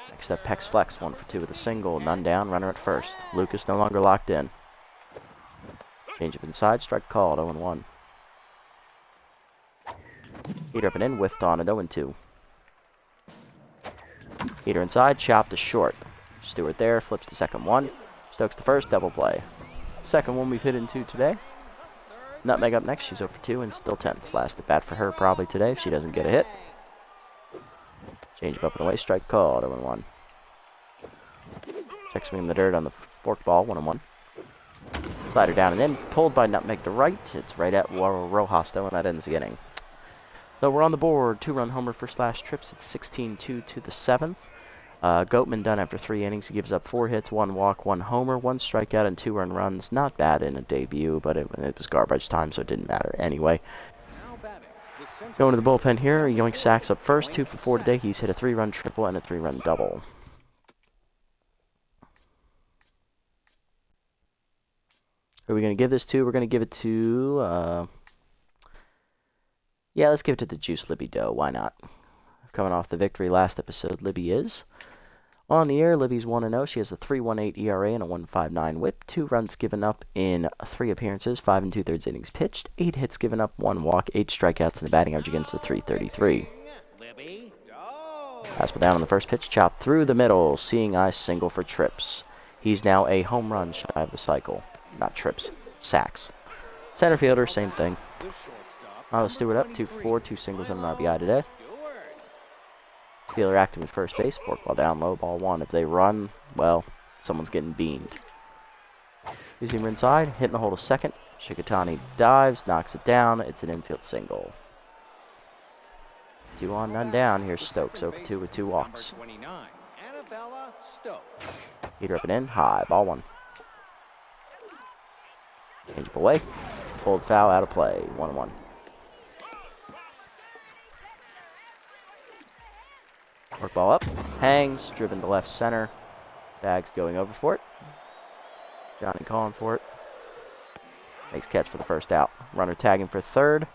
Next up, Pex Flex, 1 for 2 with a single. None down, runner at first. Lucas no longer locked in. Change-up inside, strike called, 0-1. Heater up and in, whiffed on at 0-2. Heater inside, chopped to short. Stewart there, flips the second one. Stokes the first, double play. Second one we've hit into today. Nutmeg up next, she's 0 for 2 and still tense. Last at bat for her probably today if she doesn't get a hit. Change up and away, strike called, 0-1. Check swing in the dirt on the forked ball, 1-1. Slider down and in, pulled by Nutmeg to right. It's right at Rojas though, and that ends the inning. So we're on the board. 2-run homer for Slash Trips. It's 16-2 to the 7th. Goatman done after 3 innings. He gives up 4 hits, 1 walk, 1 homer, 1 strikeout, and 2 earned runs. Not bad in a debut, but it was garbage time, so it didn't matter anyway. Going to the bullpen here. Yoink Sacks up first. 2 for 4 today. He's hit a 3-run triple and a 3-run double. Who are we going to give this to? We're going to give it to... yeah, let's give it to the Juice Libby Doe. Why not? Coming off the victory last episode, Libby is. On the air, Libby's 1-0. She has a 3.18 ERA and a 1.59 whip. 2 runs given up in 3 appearances, 5 2/3 innings pitched, 8 hits given up, 1 walk, 8 strikeouts, and the batting average against the 333. Fastball down on the first pitch, chopped through the middle. Seeing eye single for Trips. He's now a home run shy of the cycle. Not Trips, Sacks. Center fielder, same thing. Marlo Stewart up, 2 for 4, 2 singles and an RBI today. Fielder active at first base, forkball down low, ball 1. If they run, well, someone's getting beamed. Using him inside, hitting the hole to second. Shikatani dives, knocks it down. It's an infield single. 2 on, none down. Here's Stokes, 0 for 2 with 2 walks. Heater up and in, high, ball 1. Change up away, pulled foul, out of play, 1-1. Work ball up, hangs, driven to left center. Bags going over for it. Johnny calling for it. Makes catch for the first out. Runner tagging for third.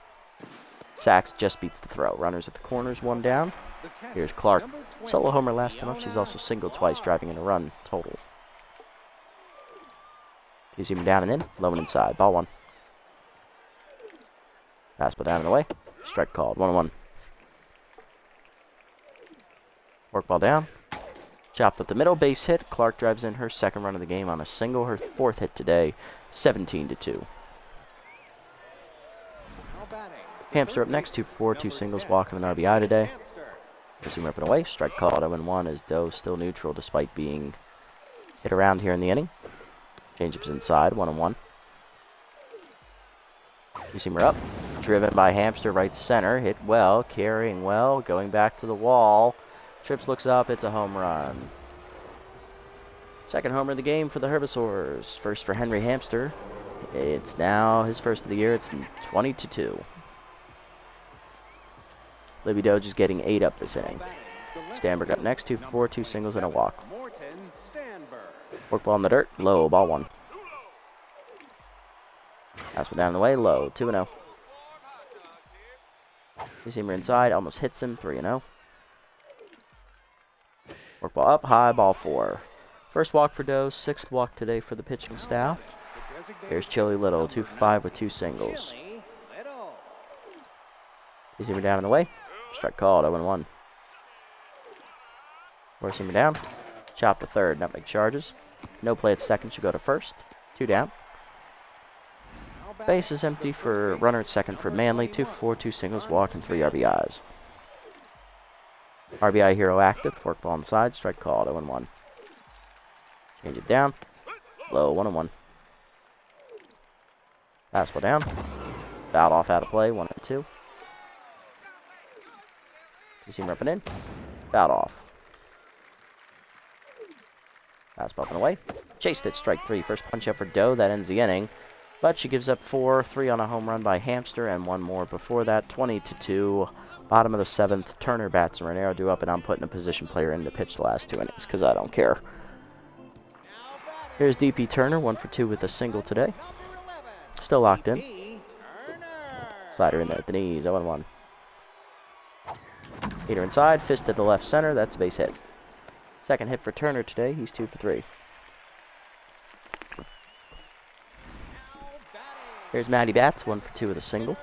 Sacks just beats the throw. Runners at the corners, 1 down. Here's Clark. Solo homer last time up. She's also singled twice, driving in a run total. Using him down and in. Low and inside. Ball 1. Fastball down and away. Strike called. 1-1. Work ball down. Chopped up the middle. Base hit. Clark drives in her second run of the game on a single. Her fourth hit today. 17-2. Hamster up next. 2-4. 2 singles. Walking an RBI today. Resume ripping away. Strike called. 0-1 as Doe still neutral despite being hit around here in the inning. Change-ups inside. 1-1. Resume up. Driven by Hamster right center. Hit well. Carrying well. Going back to the wall. Trips looks up. It's a home run. Second homer of the game for the Herbisaurs. First for Henry Hamster. It's now his first of the year. It's 20-2. Libby Doe just getting 8 up this inning. Stanberg up next. 2-4. 2 singles and a walk. Work ball in the dirt. Low. Ball 1. Pass one down the way. Low. 2-0. Receiver inside. Almost hits him. 3-0. Work ball up. High. Ball 4. First walk for Doe. 6th walk today for the pitching staff. Here's Chili Little. 2-5 with 2 singles. Receiver down in the way. Strike called. 0-1. Receiver down. Chop to third. Nutmeg charges. No play at second. Should go to first. 2 down. Base is empty for runner at second for Manley. 2-4. 2 singles. Walk and 3 RBIs. RBI hero active. Fork ball inside. Strike called. 0-1. Change it down. Low. 1-1. Fastball down. Fouled off out of play. 1-2. You see him ripping in. Fouled off. Fastball up and away. Chased it. Strike 3. First punch up for Doe. That ends the inning. But she gives up 4. 3 on a home run by Hamster and 1 more before that. 20-2. Bottom of the 7th. Turner bats and Raniero do up, and I'm putting a position player in to pitch the last 2 innings because I don't care. Here's DP Turner. 1 for 2 with a single today. Still locked in. Slider in there at the knees. 0-1. Heater inside. Fist to the left center. That's a base hit. Second hit for Turner today. He's 2 for 3. Here's Maddie Bats. 1 for 2 with a single.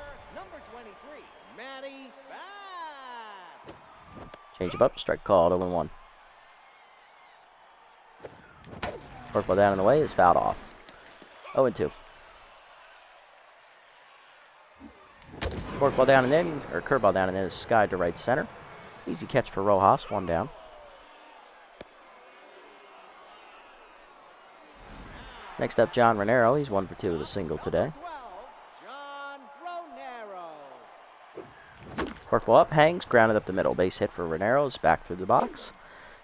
Change him up. Strike called. 0-1. Work ball down in the way is fouled off. 0-2. Work ball down and in, or curveball down and in is skied to right center. Easy catch for Rojas. 1 down. Next up, John Raniero. He's 1 for 2 with a single today. Work ball up, hangs, grounded up the middle. Base hit for Raniero. Is back through the box.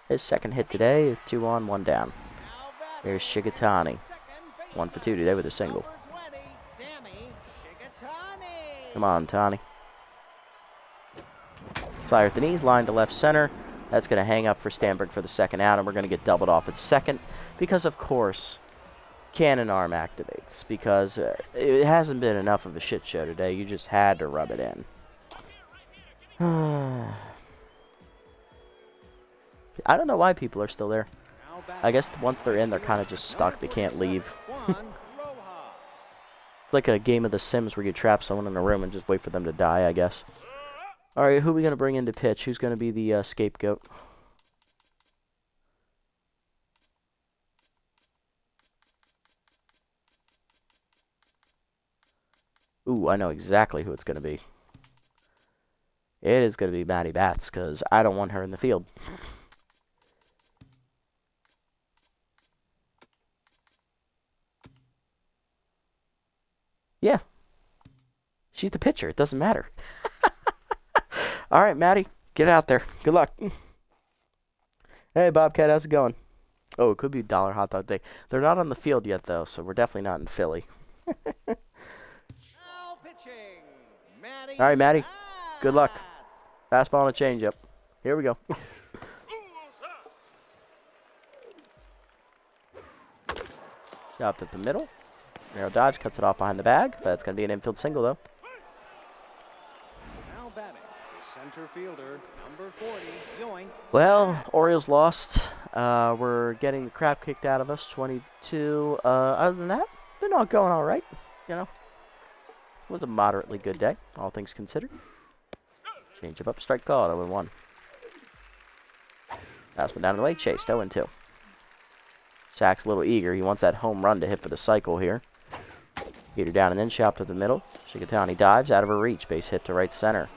His second hit today, 2 on, 1 down. Here's Shigatani. 1 for 2 today with a single. Come on, Tani. Slider at the knees, line to left center. That's going to hang up for Stanberg for the second out, and we're going to get doubled off at second because, of course, cannon arm activates because it hasn't been enough of a shit show today. You just had to rub it in. I don't know why people are still there. I guess once they're in, they're kind of just stuck. They can't leave. It's like a game of The Sims where you trap someone in a room and just wait for them to die, I guess. All right, who are we going to bring in to pitch? Who's going to be the scapegoat? Ooh, I know exactly who it's going to be. It is going to be Maddie Bats, because I don't want her in the field. Yeah. She's the pitcher. It doesn't matter. All right, Maddie, get out there. Good luck. Hey, Bobcat, how's it going? Oh, it could be Dollar Hot Dog Day. They're not on the field yet, though, so we're definitely not in Philly. All right, Maddie, good luck. Fastball and a changeup. Here we go. Chopped at the middle. Narrow dodge, cuts it off behind the bag. That's going to be an infield single, though. Now batting, the center fielder, number 40, Yoink. Well, Orioles lost. We're getting the crap kicked out of us, 22. Other than that, been all going all right. You know, it was a moderately good day, all things considered. Change up, strike call, 0-1. Fastball down the way, chased, 0-2. Sack's a little eager. He wants that home run to hit for the cycle here. Heater down and in, shot to the middle. Shikatani dives, out of her reach. Base hit to right center.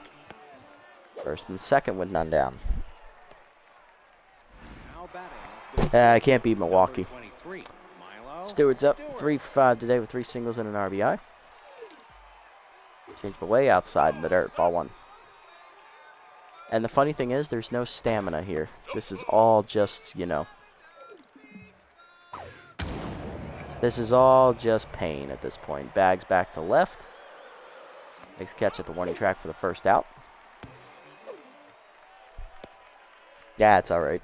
First and second with none down. I can't beat Milwaukee. Stewart's up 3 for 5 today with 3 singles and an RBI. Change away outside in the dirt, ball 1. And the funny thing is, there's no stamina here. This is all just, you know. This is all just pain at this point. Bags back to left. Makes a catch at the warning track for the first out. Yeah, it's all right.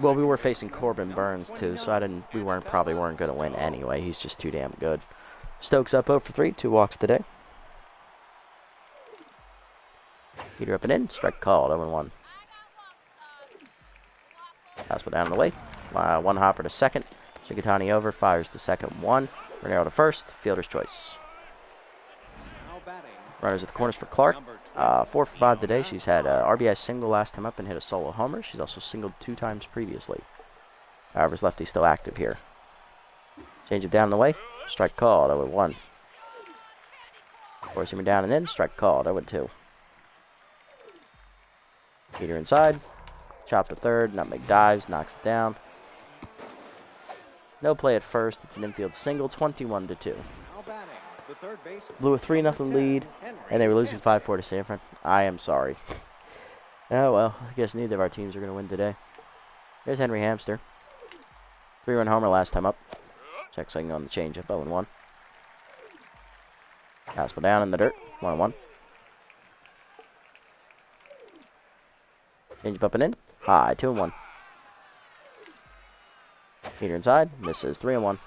Well, we were facing Corbin Burns too, so we probably weren't going to win anyway. He's just too damn good. Stokes up 0 for 3, 2 walks today. Heater up and in, strike called, 0-1. Fastball down the way. One hopper to second. Shikatani over, fires to second, 1. Renero to first, fielder's choice. Runners at the corners for Clark. 4 for 5 today. She's had an RBI single last time up and hit a solo homer. She's also singled 2 times previously. However, his lefty's still active here. Change it down the way. Strike called, 0-1. Forcing him down and in. Strike called, 0-2. Heater inside. Chop to third. Nutmeg dives. Knocks it down. No play at first. It's an infield single, 21-2. Blew a 3-0 lead, and they were losing 5-4 to Sanford. I am sorry. Oh, well, I guess neither of our teams are going to win today. There's Henry Hamster. 3-run homer last time up. Check swing on the changeup, 0-1. Fastball down in the dirt, 1-1. Changeup up and in, high, 2-1. Heater inside, misses, 3-1.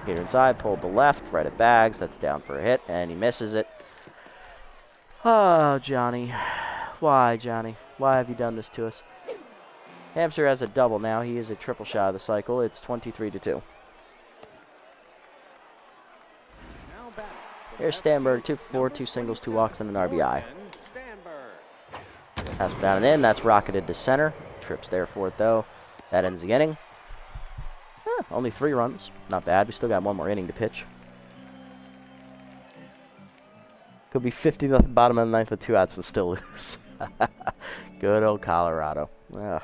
Heater inside, pulled to left, right at Bags. That's down for a hit, and he misses it. Oh, Johnny. Why, Johnny? Why have you done this to us? Hamster has a double now. He is a triple shot of the cycle. It's 23-2. Here's Stanberg, 2 for 4, 2 singles, 2 walks, and an RBI. Pass down and in. That's rocketed to center. Trips there for it, though. That ends the inning. Only 3 runs. Not bad. We still got 1 more inning to pitch. Could be 50 to the bottom of the 9th with 2 outs and still lose. Good old Colorado. Ugh.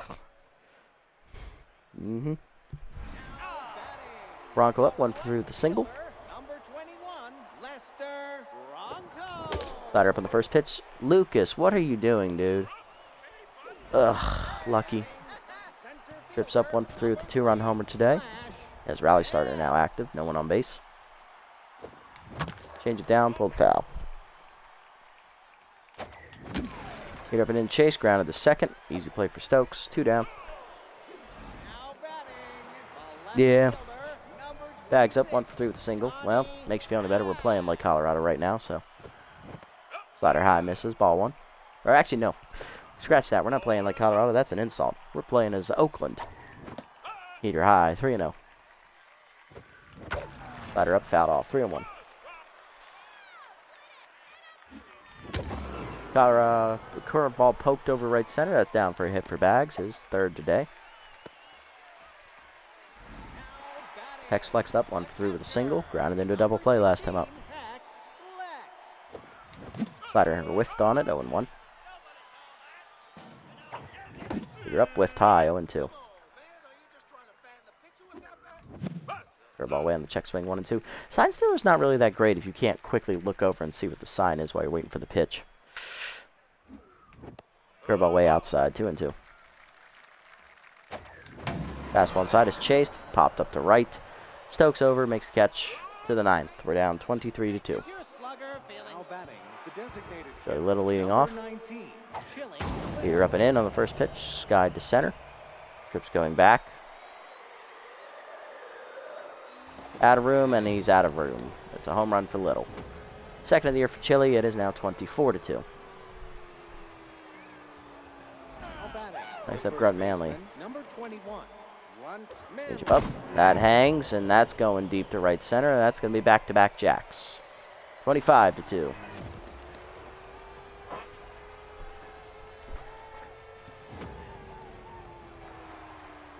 Bronco up, 1 for 3 with the single. Slider up on the first pitch. Lucas, what are you doing, dude? Ugh, lucky. Trips up 1 for 3 with the 2-run homer today. As rally starter now active, no one on base. Change it down, pulled foul. Hit up and in, chase, grounded to second. Easy play for Stokes, 2 down. Yeah. Bags up 1 for 3 with a single. Well, makes you feel any better. We're playing like Colorado right now, so. Slider high, misses, ball 1. Or actually, no. Scratch that. We're not playing like Colorado. That's an insult. We're playing as Oakland. Heater high, 3-0. Slider up, fouled off, 3-1. Colorado, curveball poked over right center. That's down for a hit for Bags. His 3rd today. Hex flexed up, 1 for 3 with a single. Grounded into a double play last time up. Slider whiffed on it, 0-1. You're up, whiffed high, 0-2. Curveball away on the check swing, 1-2. Sign stealer's not really that great if you can't quickly look over and see what the sign is while you're waiting for the pitch. Curveball way outside, 2-2. Fastball inside is chased, popped up to right. Stokes over, makes the catch to the 9th. We're down 23-2. Joey Little leading off. Heater up and in on the first pitch. Skied to center. Trips going back. Out of room, and he's out of room. It's a home run for Little. Second of the year for Chile. It is now 24-2. Next up, Grunt Manley. Pitch up. That hangs, and that's going deep to right center. That's going to be back-to-back jacks. 25-2. You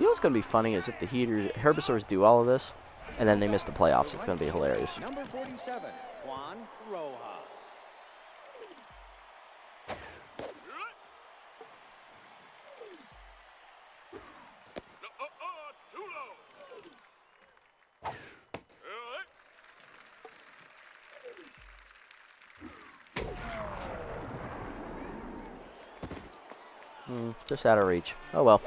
know what's going to be funny is if the Herbisaurs do all of this, and then they miss the playoffs. It's going to be hilarious. Number 47, Juan Rojas. Just out of reach. Oh well.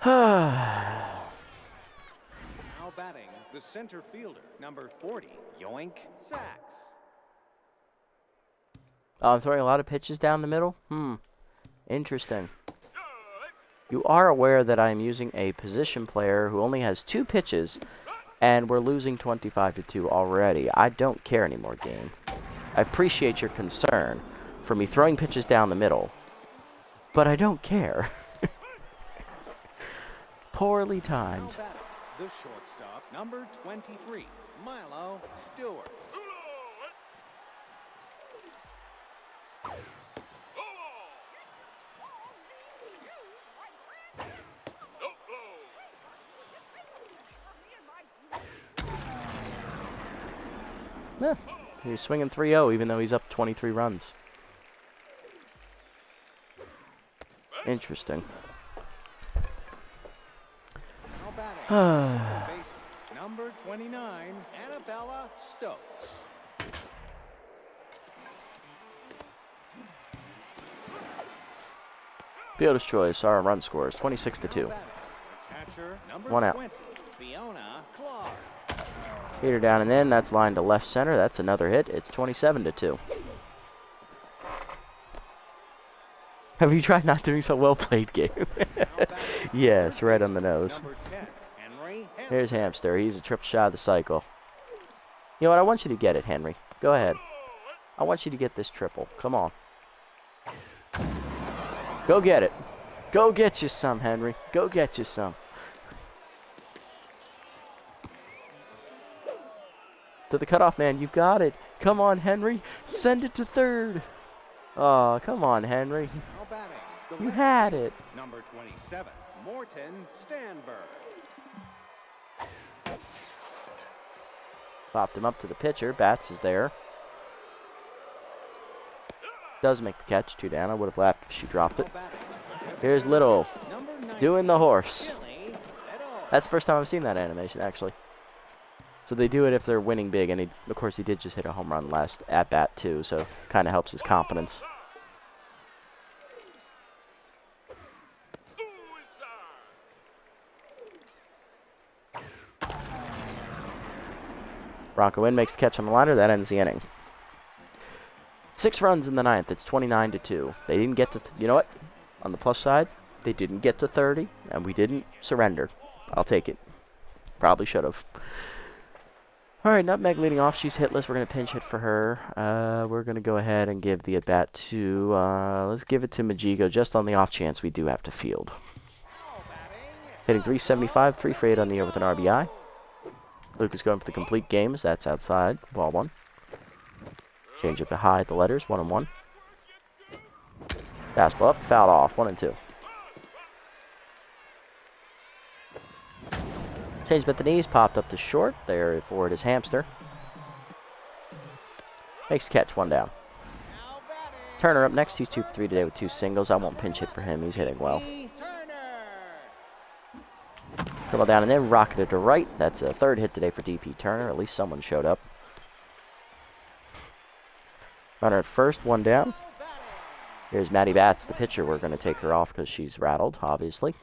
Now batting, the center fielder, number 40, Yoink Sachs. Oh, I'm throwing a lot of pitches down the middle? Interesting. You are aware that I'm using a position player who only has 2 pitches, and we're losing 25-2 already. I don't care anymore, game. I appreciate your concern for me throwing pitches down the middle, but I don't care. Poorly timed. Now batting, the shortstop, number 23, Milo Stewart. Yeah, he's swinging 3-0 even though he's up 23 runs. Interesting. Now batting, second baseman, number 29, Annabella Stokes. Fielder's choice. Our run scores 26-2. Catcher, number 1 out. 20, Fiona Clark. Heater down and in. That's lined to left center. That's another hit. It's 27-2. Have you tried not doing so well played, game? Yes, right on the nose. Number 10, Henry Here's Hamster. He's a triple shot of the cycle. You know what? I want you to get it, Henry. Go ahead. I want you to get this triple. Come on. Go get it. Go get you some, Henry. Go get you some. It's to the cutoff man. You've got it. Come on, Henry. Send it to third. Oh, come on, Henry. Now batting, the You left had fielder, it. Number 27, Morton Stanberg. Popped him up to the pitcher. Bats is there. Does make the catch. 2 down. I would have laughed if she dropped it. Now batting, Here's Little number 19, doing the horse. Billy Little. That's the first time I've seen that animation, actually. So they do it if they're winning big, and of course he did just hit a home run last at bat too, so kind of helps his confidence. Bronco in makes the catch on the liner. That ends the inning. 6 runs in the 9th. It's 29-2. They didn't get to. You know what? On the plus side, they didn't get to 30, and we didn't surrender. I'll take it. Probably should have. All right, Nutmeg leading off. She's hitless. We're going to pinch hit for her. We're going to go ahead and give the at-bat to, let's give it to Majigo just on the off chance we do have to field. Hitting 375, 3 for 8 on the year with an RBI. Luke is going for the complete games. That's outside. Ball 1. Change up to high at the letters. 1-1. Fastball up, fouled off. 1-2. Changed at the knees, popped up to short. There for it is Hamster. Makes catch, 1 down. Turner up next. He's 2 for 3 today with 2 singles. I won't pinch hit for him. He's hitting well. Dribble down and in, rocketed to right. That's a 3rd hit today for DP Turner. At least someone showed up. Runner at first, 1 down. Here's Maddie Batts, the pitcher. We're going to take her off because she's rattled, obviously.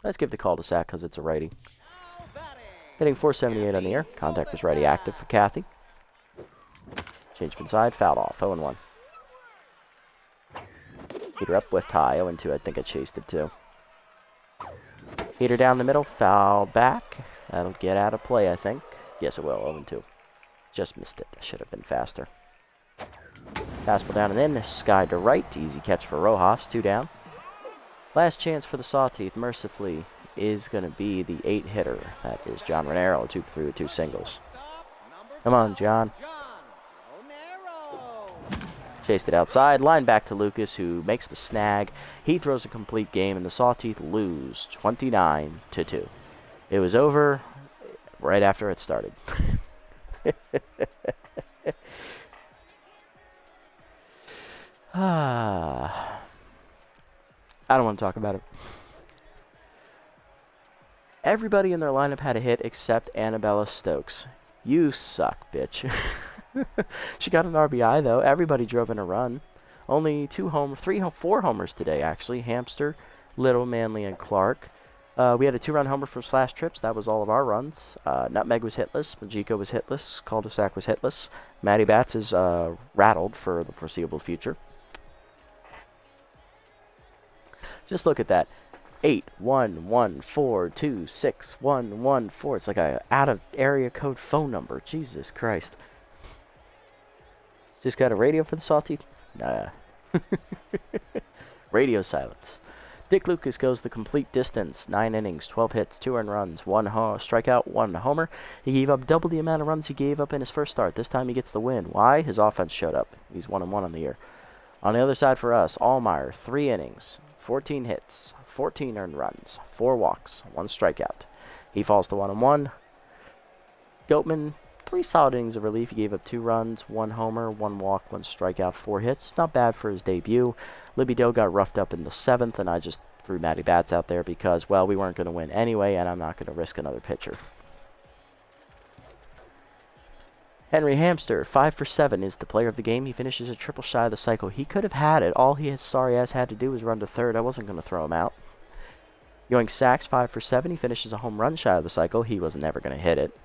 Let's give the call to Sack because it's a righty. Hitting 478 on the air. Contact was righty active for Kathy. Changed inside, fouled off. 0-1. Heater up, whiffed high. 0-2. I think I chased it too. Heater down the middle, foul back. That'll get out of play, I think. Yes, it will. 0-2. Just missed it. I should have been faster. Fastball down and in. Sky to right. Easy catch for Rojas. 2 down. Last chance for the Sawteeth. Mercifully is going to be the 8-hitter. That is John Renero, 2 for 3 with 2 singles. Come on, John. Chased it outside. Line back to Lucas, who makes the snag. He throws a complete game, and the Sawteeth lose 29-2. It was over right after it started. I don't want to talk about it. Everybody in their lineup had a hit except Annabella Stokes. You suck, bitch. She got an RBI, though. Everybody drove in a run. Only 4 homers today, actually. Hamster, Little, Manley, and Clark. We had a 2-run homer from Slash Trips. That was all of our runs. Nutmeg was hitless. Majiko was hitless. Cul-de-sac was hitless. Matty Bats is rattled for the foreseeable future. Just look at that. 811426114. It's like a out-of-area code phone number. Jesus Christ. Just got a radio for the Sawteeth? Nah. Radio silence. Dick Lucas goes the complete distance. 9 innings, 12 hits, 2 earned runs, 1 strikeout, 1 homer. He gave up double the amount of runs he gave up in his first start. This time he gets the win. Why? His offense showed up. He's 1-1 on the year. On the other side for us, Allmeyer, 3 innings, 14 hits, 14 earned runs, 4 walks, 1 strikeout. He falls to 1-1. Goatman, 3 solid innings of relief. He gave up 2 runs, 1 homer, 1 walk, 1 strikeout, 4 hits. Not bad for his debut. Libby Doe got roughed up in the 7th, and I just threw Matty Bats out there because, well, we weren't going to win anyway, and I'm not going to risk another pitcher. Henry Hamster, 5 for 7, is the player of the game. He finishes a triple shy of the cycle. He could have had it. All his sorry ass had to do was run to third. I wasn't going to throw him out. Yoink Sacks, 5 for 7. He finishes a home run shy of the cycle. He was never going to hit it.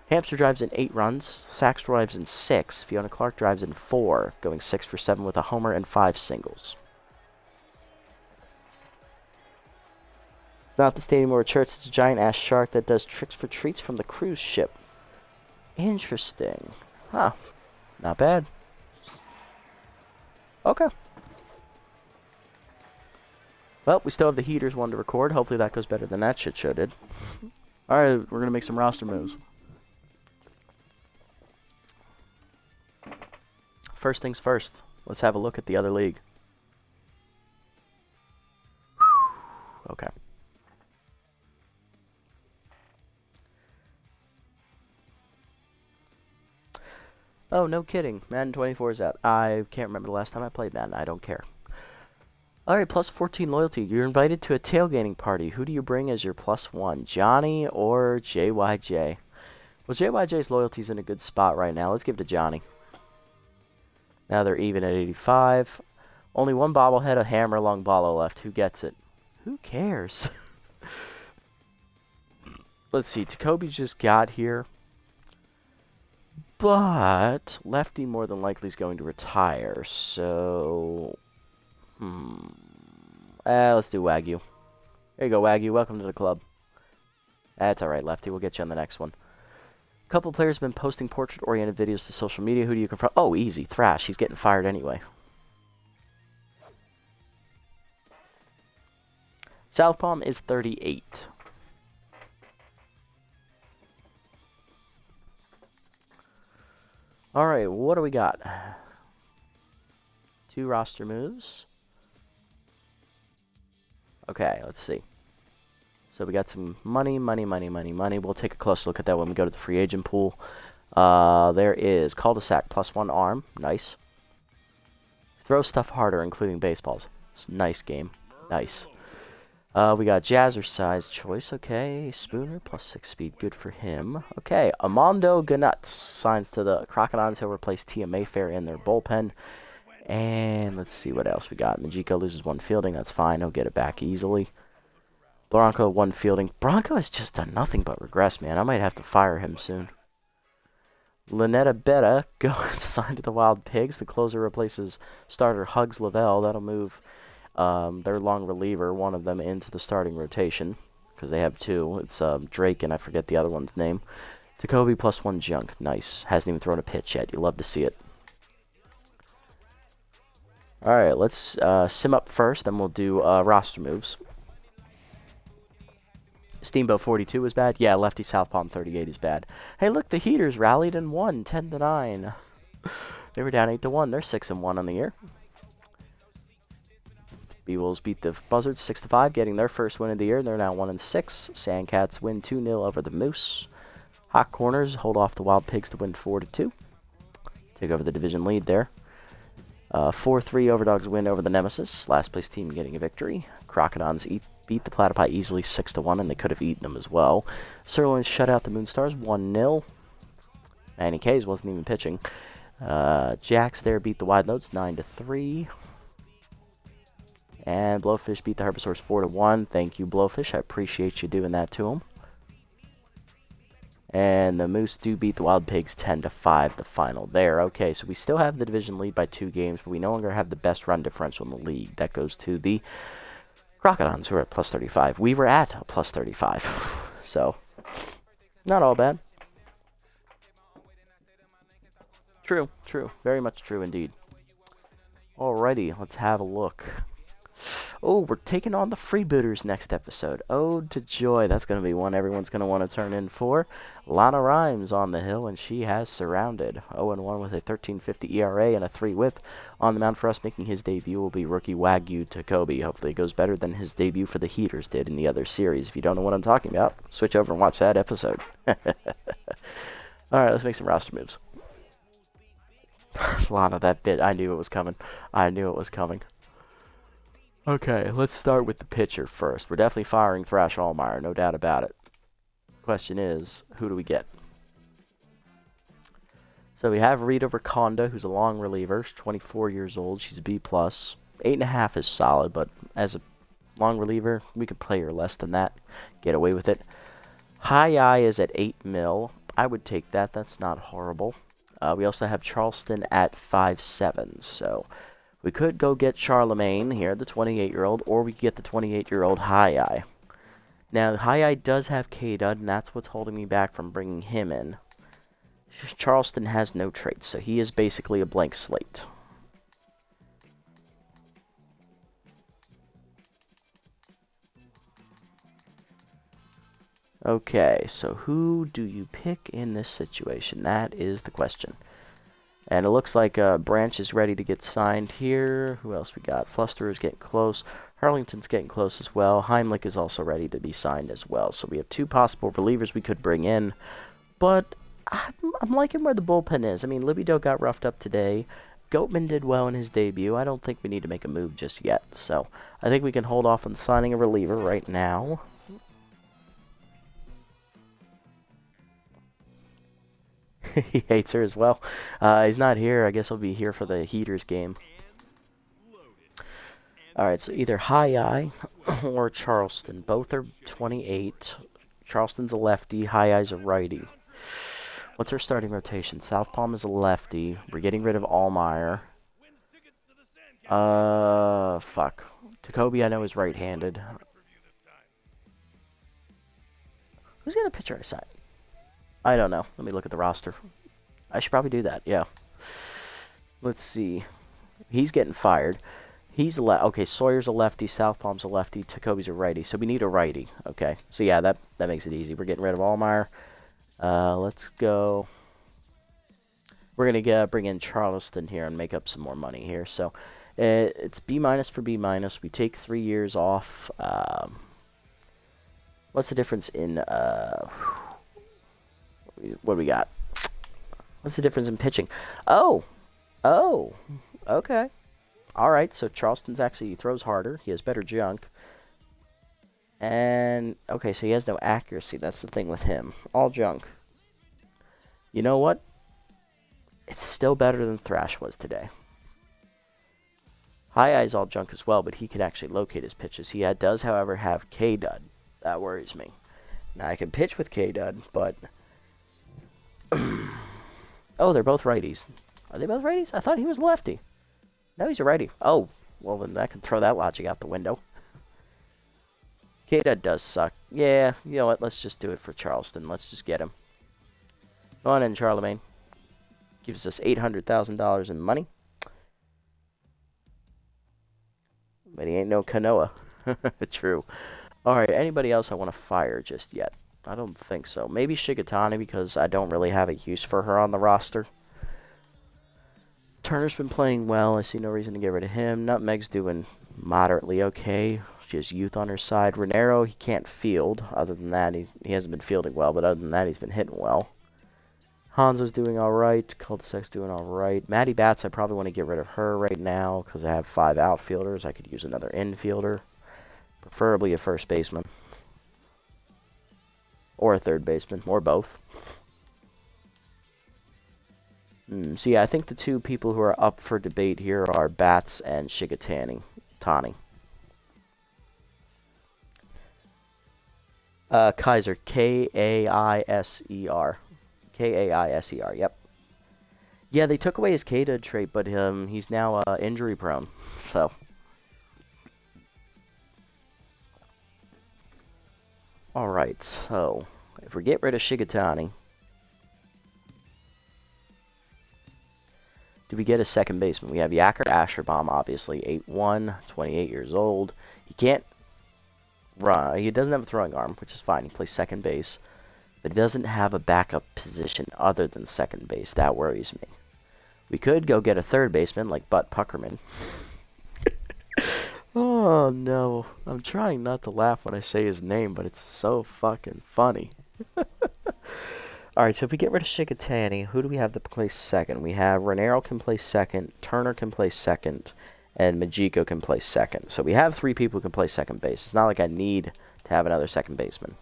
Hamster drives in 8 runs. Sacks drives in 6. Fiona Clark drives in 4, going 6 for 7 with a homer and 5 singles. It's not the stadium or a church. It's a giant-ass shark that does tricks for treats from the cruise ship. Interesting. Huh. Not bad. Okay. Well, we still have the Heaters one to record. Hopefully that goes better than that shit show did. Alright, we're going to make some roster moves. First things first. Let's have a look at the other league. Okay. Oh, no kidding. Madden 24 is out. I can't remember the last time I played Madden. I don't care. Alright, plus 14 loyalty. You're invited to a tailgating party. Who do you bring as your +1? Johnny or JYJ? Well, JYJ's loyalty's in a good spot right now. Let's give it to Johnny. Now they're even at 85. Only 1 bobblehead of Hammer Long Ballo left. Who gets it? Who cares? Let's see. Tacoby just got here. But Lefty more than likely is going to retire. So, let's do Wagyu. There you go, Wagyu. Welcome to the club. That's all right, Lefty. We'll get you on the next one. A couple of players have been posting portrait-oriented videos to social media. Who do you confront? Oh, easy. Thrash. He's getting fired anyway. Southpaw is 38. Alright, what do we got? 2 roster moves. Okay, let's see. So we got some money. We'll take a close look at that when we go to the free agent pool. There is cul-de-sac +1 arm. Nice. Throw stuff harder, including baseballs. It's a nice game. Nice. We got Jazzercise choice. Okay. Spooner +6 speed. Good for him. Okay. Amondo Ganuts signs to the Crocodiles. He'll replace Tia Mayfair in their bullpen. And let's see what else we got. Majiko loses 1 fielding. That's fine. He'll get it back easily. Bronco 1 fielding. Bronco has just done nothing but regress, man. I might have to fire him soon. Lynetta Betta goes signed to the Wild Pigs. The closer replaces starter Hugs Lavelle. That'll move their long reliever, one of them, into the starting rotation. Because they have 2. It's Drake and I forget the other one's name. Tacoby +1 junk. Nice. Hasn't even thrown a pitch yet. You love to see it. Alright, let's sim up first. Then we'll do roster moves. Steamboat 42 is bad. Yeah, lefty South Palm 38 is bad. Hey, look, the Heaters rallied and won 10-9. They were down 8-1. They're 6-1 on the year. B-Wolves beat the Buzzards 6-5, getting their first win of the year. They're now 1-6. Sandcats win 2-0 over the Moose. Hot Corners hold off the Wild Pigs to win 4-2. Take over the division lead there. 4-3 Overdogs win over the Nemesis. Last place team getting a victory. Crocodons beat the Platypi easily 6-1, and they could have eaten them as well. Sirloins shut out the Moonstars 1-0. Manny Kays wasn't even pitching. Jacks there beat the Wide Loads 9-3. And Blowfish beat the Herbisaurs 4-1. Thank you, Blowfish. I appreciate you doing that to them. And the Moose do beat the Wild Pigs 10-5, the final there. Okay, so we still have the division lead by 2 games, but we no longer have the best run differential in the league. That goes to the Crocodons, who are at plus 35. We were at a plus 35. So, not all bad. True, true. Very much true indeed. Alrighty, let's have a look. Oh, we're taking on the Freebooters next episode. Ode to Joy. That's going to be one everyone's going to want to turn in for. Lana Rhymes on the hill, and she has surrounded. 0-1 with a 13.50 ERA and a 3 whip. On the mound for us, making his debut will be rookie Wagyu Takobi. Hopefully it goes better than his debut for the Heaters did in the other series. If you don't know what I'm talking about, switch over and watch that episode. Alright, let's make some roster moves. Lana, that bit, I knew it was coming. I knew it was coming. Okay, let's start with the pitcher first. We're definitely firing Thrash Allmeyer, no doubt about it. Question is, who do we get? So we have Rita Riconda, who's a long reliever. She's 24 years old. She's a B+. 8.5 is solid, but as a long reliever, we could play her less than that. Get away with it. High I is at 8 mil. I would take that. That's not horrible. We also have Charleston at 5.7, so we could go get Charlemagne here, the 28-year-old, or we could get the 28-year-old High I. Now, High I does have K-Dud, and that's what's holding me back from bringing him in. Charleston has no traits, so he is basically a blank slate. Okay, so who do you pick in this situation? That is the question. And it looks like Branch is ready to get signed here. Who else we got? Fluster is getting close. Harlington's getting close as well. Heimlich is also ready to be signed as well. So we have 2 possible relievers we could bring in. But I'm liking where the bullpen is. I mean, Libido got roughed up today. Goatman did well in his debut. I don't think we need to make a move just yet. So I think we can hold off on signing a reliever right now. He hates her as well. He's not here. I guess he'll be here for the Heaters game. Alright, so either High I or Charleston. Both are 28. Charleston's a lefty. High I's a righty. What's our starting rotation? South Palm is a lefty. We're getting rid of Allmeyer. Fuck. Takobi, I know, is right-handed. Who's the other pitcher I signed? I don't know. Let me look at the roster. I should probably do that, yeah. Let's see. He's getting fired. He's okay, Sawyer's a lefty, South Palm's a lefty, Takobi's a righty. So we need a righty, okay. So yeah, that makes it easy. We're getting rid of Allmeyer. Let's go. We're going to bring in Charleston here and make up some more money here. So it's B- for B-. We take 3 years off. What's the difference in... what do we got? What's the difference in pitching? Oh, okay. All right, so Charleston's actually, he throws harder. He has better junk. And, okay, so he has no accuracy. That's the thing with him. All junk. You know what? It's still better than Thrash was today. High Eye's all junk as well, but he can actually locate his pitches. He does, however, have K-Dud. That worries me. Now, I can pitch with K-Dud, but... oh, they're both righties. Are they both righties? I thought he was lefty. No, he's a righty. Oh, well, then I can throw that logic out the window. K-Dud does suck. Yeah, you know what? Let's just do it for Charleston. Let's just get him. Go on in, Charlemagne. Gives us $800,000 in money. But he ain't no Kanoa. True. Alright, anybody else I want to fire just yet? I don't think so. Maybe Shigatani, because I don't really have a use for her on the roster. Turner's been playing well. I see no reason to get rid of him. Nutmeg's doing moderately okay. She has youth on her side. Renero, he can't field. Other than that, he hasn't been fielding well, but other than that, he's been hitting well. Hanzo's doing alright. Cul-de-sac's doing alright. Maddie Bats, I probably want to get rid of her right now because I have 5 outfielders. I could use another infielder. Preferably a first baseman. Or a third baseman. Or both. So yeah, I think the two people who are up for debate here are Bats and Shigatani. Kaiser. K-A-I-S-E-R. K-A-I-S-E-R, yep. Yeah, they took away his K-Dud trait, but he's now injury prone. So. Alright, so if we get rid of Shigatani, do we get a second baseman? We have Yacker Asherbaum, obviously, 8'1", 28 years old. He can't run. He doesn't have a throwing arm, which is fine. He plays second base. But he doesn't have a backup position other than second base. That worries me. We could go get a third baseman like Butt Puckerman. Oh, no. I'm trying not to laugh when I say his name, but it's so fucking funny. Alright, so if we get rid of Shigatani, who do we have to play second? We have Renero can play second, Turner can play second, and Majiko can play second. So we have 3 people who can play second base. It's not like I need to have another second baseman.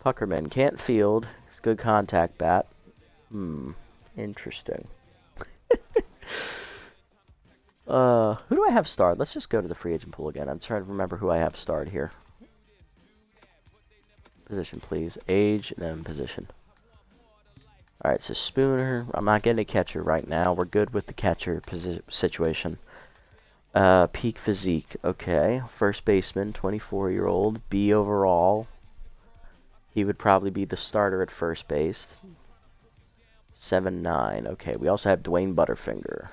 Puckerman can't field. He's a good contact bat. Interesting. Who do I have starred? Let's just go to the free agent pool again. I'm trying to remember who I have starred here. Position, please. Age, and then position. Alright, so Spooner. I'm not getting a catcher right now. We're good with the catcher situation. Peak physique. Okay. First baseman, 24-year-old. B overall. He would probably be the starter at first base. 7'9". Okay, we also have Dwayne Butterfinger.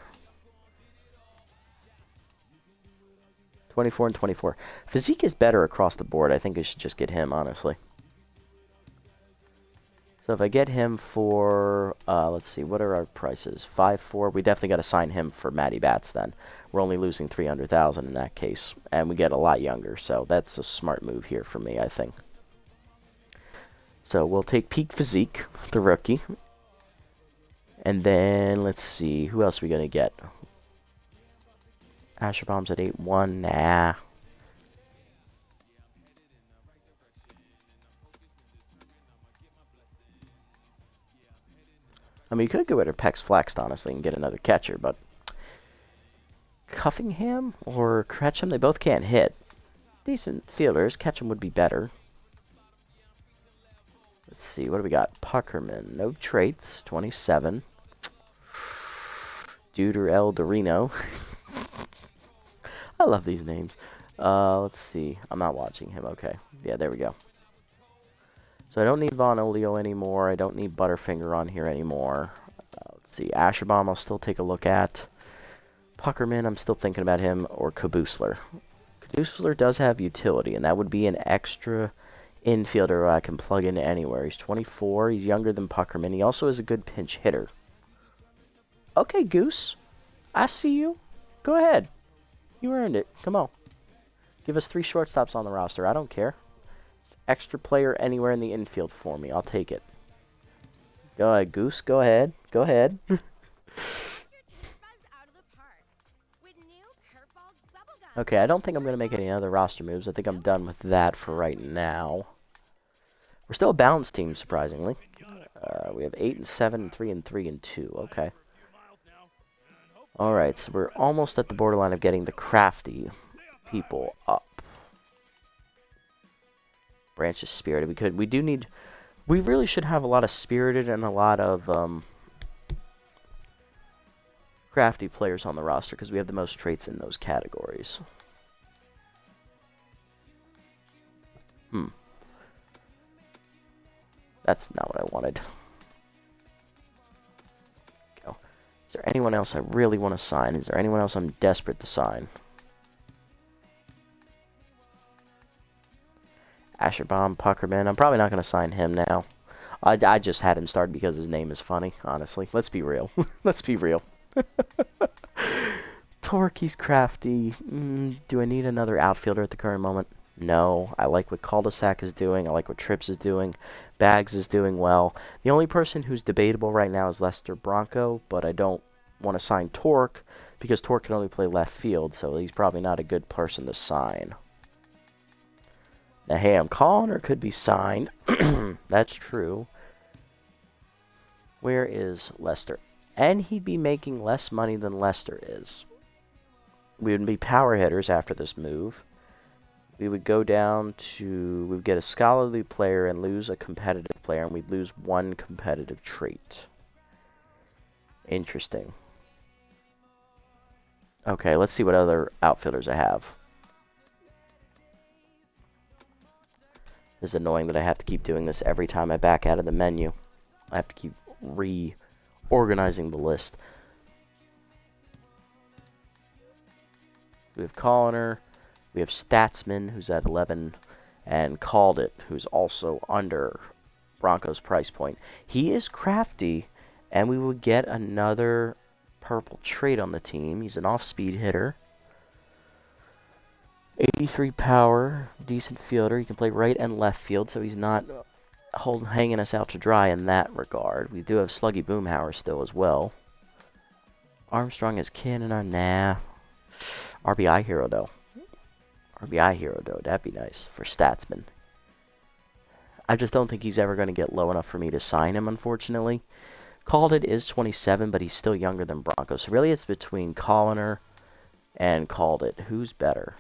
24 and 24. Physique is better across the board. I think I should just get him, honestly. So if I get him for, let's see, what are our prices? 5.4. We definitely got to sign him for Matty Bats then. We're only losing 300,000 in that case, and we get a lot younger. So that's a smart move here for me, I think. So we'll take Peak Physique, the rookie. And then, let's see, who else are we going to get? Asherbaum's at 8'1". Nah. I mean, you could go rid of Pex Flexed, honestly, and get another catcher, but Cuffingham or Ketchum, they both can't hit. Decent fielders. Ketchum would be better. Let's see, what do we got? Puckerman, no traits, 27. Duder El Dorino. I love these names. Let's see. I'm not watching him. Okay. Yeah, there we go. So I don't need Von Olio anymore. I don't need Butterfinger on here anymore. Let's see. Asherbaum I'll still take a look at. Puckerman, I'm still thinking about him. Or Kabusler. Kabusler does have utility, and that would be an extra infielder I can plug in anywhere. He's 24. He's younger than Puckerman. He also is a good pinch hitter. Okay, Goose. I see you. Go ahead. You earned it. Come on. Give us 3 shortstops on the roster. I don't care. It's extra player anywhere in the infield for me. I'll take it. Go ahead, Goose. Go ahead. Go ahead. Okay, I don't think I'm going to make any other roster moves. I think I'm done with that for right now. We're still a balanced team, surprisingly. We have 8 and 7, 3 and 3 and 2. Okay. Alright, so we're almost at the borderline of getting the crafty people up. Branch is spirited. We really should have a lot of spirited and a lot of crafty players on the roster because we have the most traits in those categories. That's not what I wanted. Go. Is there anyone else I really want to sign? Is there anyone else I'm desperate to sign? Asherbomb, Puckerman. I'm probably not going to sign him now. I just had him started because his name is funny, honestly. Let's be real. Let's be real. Torquey's crafty. Do I need another outfielder at the current moment? No. I like what Cul-de-sac is doing. I like what Trips is doing. Bags is doing well. The only person who's debatable right now is Lester Bronco, but I don't want to sign Torque because Torque can only play left field, so he's probably not a good person to sign. Now, hey, I'm calling or could be signed. That's true. Where is Lester? And he'd be making less money than Lester is. We would be power hitters after this move. We would go down to... we would get a scholarly player and lose a competitive player, and we'd lose one competitive trait. Interesting. Okay, let's see what other outfielders I have. It's annoying that I have to keep doing this every time I back out of the menu. I have to keep reorganizing the list. We have Colliner, we have Statsman, who's at 11, and Called It, who's also under Bronco's price point. He is crafty, and we will get another purple trait on the team. He's an off-speed hitter. 83 power, decent fielder. He can play right and left field, so he's not hanging us out to dry in that regard. We do have Sluggy Boomhauer still as well. Armstrong is Canada. Nah. RBI hero, though. RBI hero, though. That'd be nice for Statsman. I just don't think he's ever going to get low enough for me to sign him, unfortunately. Called It is 27, but he's still younger than Bronco. So really it's between Colliner and Called It. Who's better?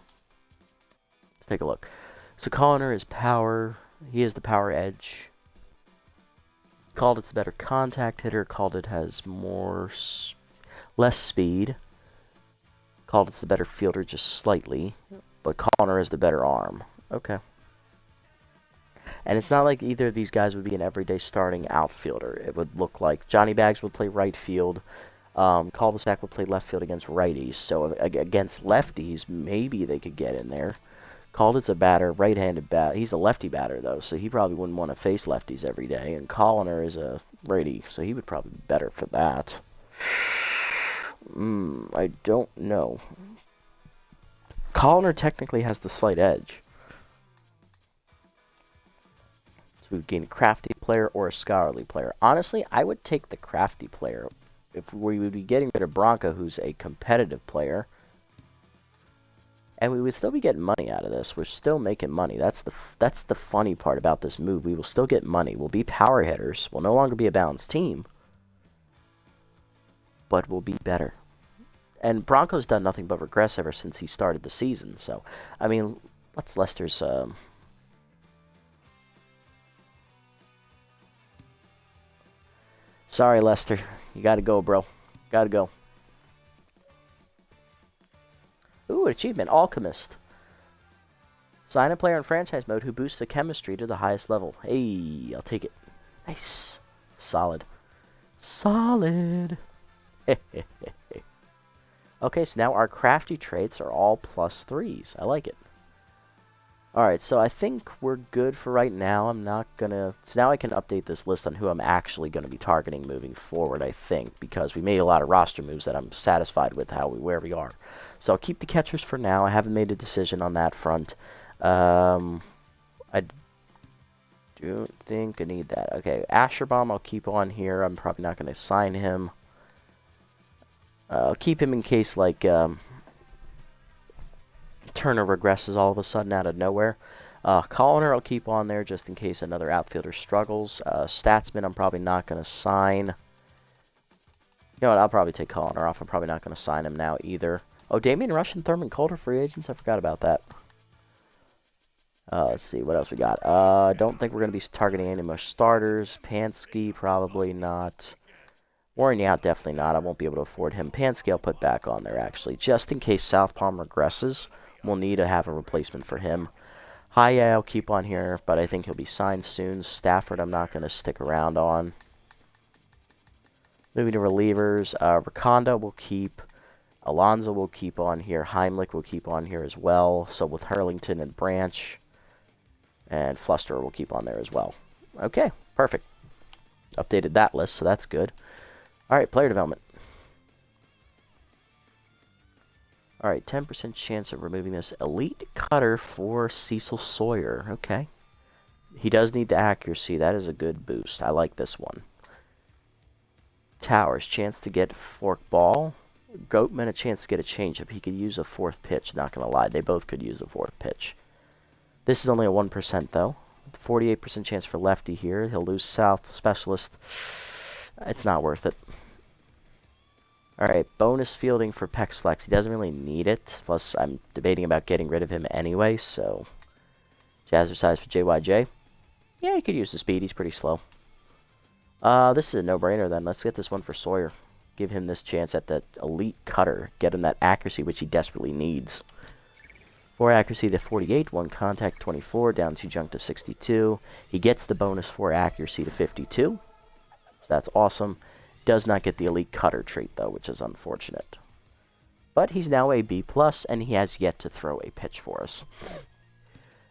Let's take a look. So Colliner is power. He has the power edge. Called It's a better contact hitter. Called It has less speed. Called It's the better fielder just slightly. But Colliner is the better arm. Okay. And it's not like either of these guys would be an everyday starting outfielder. It would look like Johnny Bags would play right field. Cul-de-sac would play left field against righties. So against lefties, maybe they could get in there. Called It's a batter, right-handed bat. He's a lefty batter, though, so he probably wouldn't want to face lefties every day. And Colliner is a righty, so he would probably be better for that. I don't know. Colliner technically has the slight edge. So we've gained a crafty player or a scholarly player. Honestly, I would take the crafty player. If we would be getting rid of Bronco, who's a competitive player. And we would still be getting money out of this. We're still making money. That's the funny part about this move. We will still get money. We'll be power hitters. We'll no longer be a balanced team. But we'll be better. And Bronco's done nothing but regress ever since he started the season. So, I mean, what's Lester's... Sorry, Lester. You gotta go, bro. Gotta go. Ooh, achievement. Alchemist. Sign a player in franchise mode who boosts the chemistry to the highest level. Hey, I'll take it. Nice. Solid. Solid. Okay, so now our crafty traits are all +3s. I like it. Alright, so I think we're good for right now. I'm not gonna... So now I can update this list on who I'm actually going to be targeting moving forward, I think. Because we made a lot of roster moves that I'm satisfied with where we are. So I'll keep the catchers for now. I haven't made a decision on that front. I don't think I need that. Okay, Asherbomb I'll keep on here. I'm probably not going to sign him. I'll keep him in case, like... Turner regresses all of a sudden out of nowhere. Colliner I'll keep on there just in case another outfielder struggles. Statsman I'm probably not going to sign. You know what, I'll probably take Colliner off. I'm probably not going to sign him now either. Oh, Damian Rush and Thurman Coulter free agents? I forgot about that. Let's see, what else we got? Don't think we're going to be targeting any more starters. Pansky, probably not. Warren out, definitely not. I won't be able to afford him. Pansky I'll put back on there, actually, just in case Southpaw regresses. We'll need to have a replacement for him. High I'll keep on here, but I think he'll be signed soon. Stafford I'm not going to stick around on. Moving to relievers. Riconda we'll keep. Alonso will keep on here. Heimlich will keep on here as well. So with Hurlington and Branch. And Flusterer will keep on there as well. Okay, perfect. Updated that list, so that's good. Alright, player development. Alright, 10% chance of removing this elite cutter for Cecil Sawyer. Okay. He does need the accuracy. That is a good boost. I like this one. Towers, chance to get fork ball. Goatman, a chance to get a changeup. He could use a fourth pitch, not going to lie. They both could use a fourth pitch. This is only a 1% though. 48% chance for lefty here. He'll lose South Specialist. It's not worth it. Alright, bonus fielding for Pex Flex. He doesn't really need it. Plus, I'm debating about getting rid of him anyway, so... Jazzercise for JYJ. Yeah, he could use the speed. He's pretty slow. This is a no-brainer then. Let's get this one for Sawyer. Give him this chance at the elite cutter. Get him that accuracy, which he desperately needs. 4 accuracy to 48, 1 contact 24, down 2 junk to 62. He gets the bonus 4 accuracy to 52. So that's awesome. Does not get the elite cutter trait, though, which is unfortunate. But he's now a B+, and he has yet to throw a pitch for us.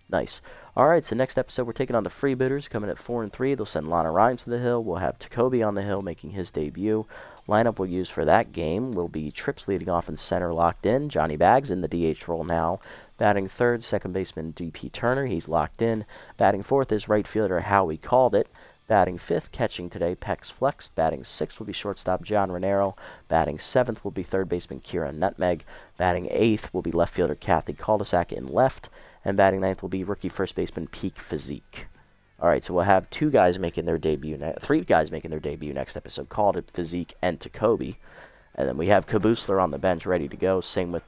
Nice. Alright, so next episode we're taking on the Freebooters, coming at 4-3. They'll send Lana Rhymes to the hill. We'll have Tacoby on the hill making his debut. Lineup we'll use for that game will be Trips leading off in center locked in. Johnny Bags in the DH role now. Batting third, second baseman DP Turner. He's locked in. Batting fourth is right fielder Howie Called It. Batting fifth, catching today, Pex Flex. Batting sixth will be shortstop John Renero. Batting seventh will be third baseman Kieran Nutmeg. Batting eighth will be left fielder Kathy Caldesac in left. And batting ninth will be rookie first baseman Peak Physique. Alright, so we'll have 3 guys making their debut next episode, Called It, Physique, and Tacoby. And then we have Caboosler on the bench ready to go. Same with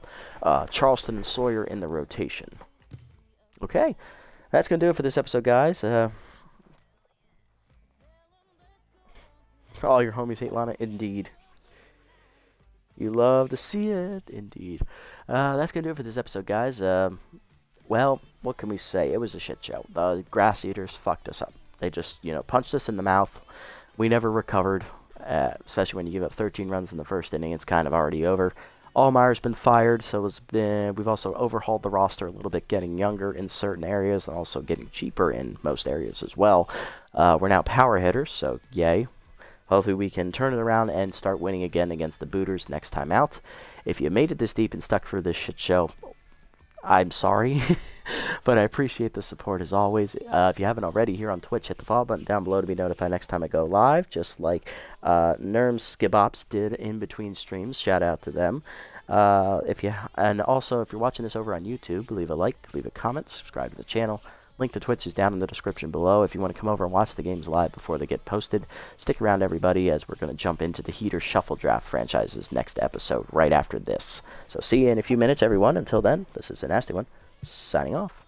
Charleston and Sawyer in the rotation. Okay, that's going to do it for this episode, guys. All your homies hate Lana, indeed. You love to see it, indeed. That's going to do it for this episode, guys. Well, what can we say? It was a shit show. The Grass Eaters fucked us up. They just, punched us in the mouth. We never recovered, especially when you give up 13 runs in the first inning. It's kind of already over. Allmeyer's been fired, so we've also overhauled the roster a little bit, getting younger in certain areas and also getting cheaper in most areas as well. We're now power hitters, so yay. Hopefully we can turn it around and start winning again against the Booters next time out. If you made it this deep and stuck through this shit show, I'm sorry, but I appreciate the support as always. If you haven't already, here on Twitch, hit the follow button down below to be notified next time I go live, just like Nerms Skibops did in between streams. Shout out to them. And also, if you're watching this over on YouTube, leave a like, leave a comment, subscribe to the channel. Link to Twitch is down in the description below. If you want to come over and watch the games live before they get posted, stick around, everybody, as we're going to jump into the Heater Shuffle Draft franchises next episode right after this. So see you in a few minutes, everyone. Until then, this is a nasty one, signing off.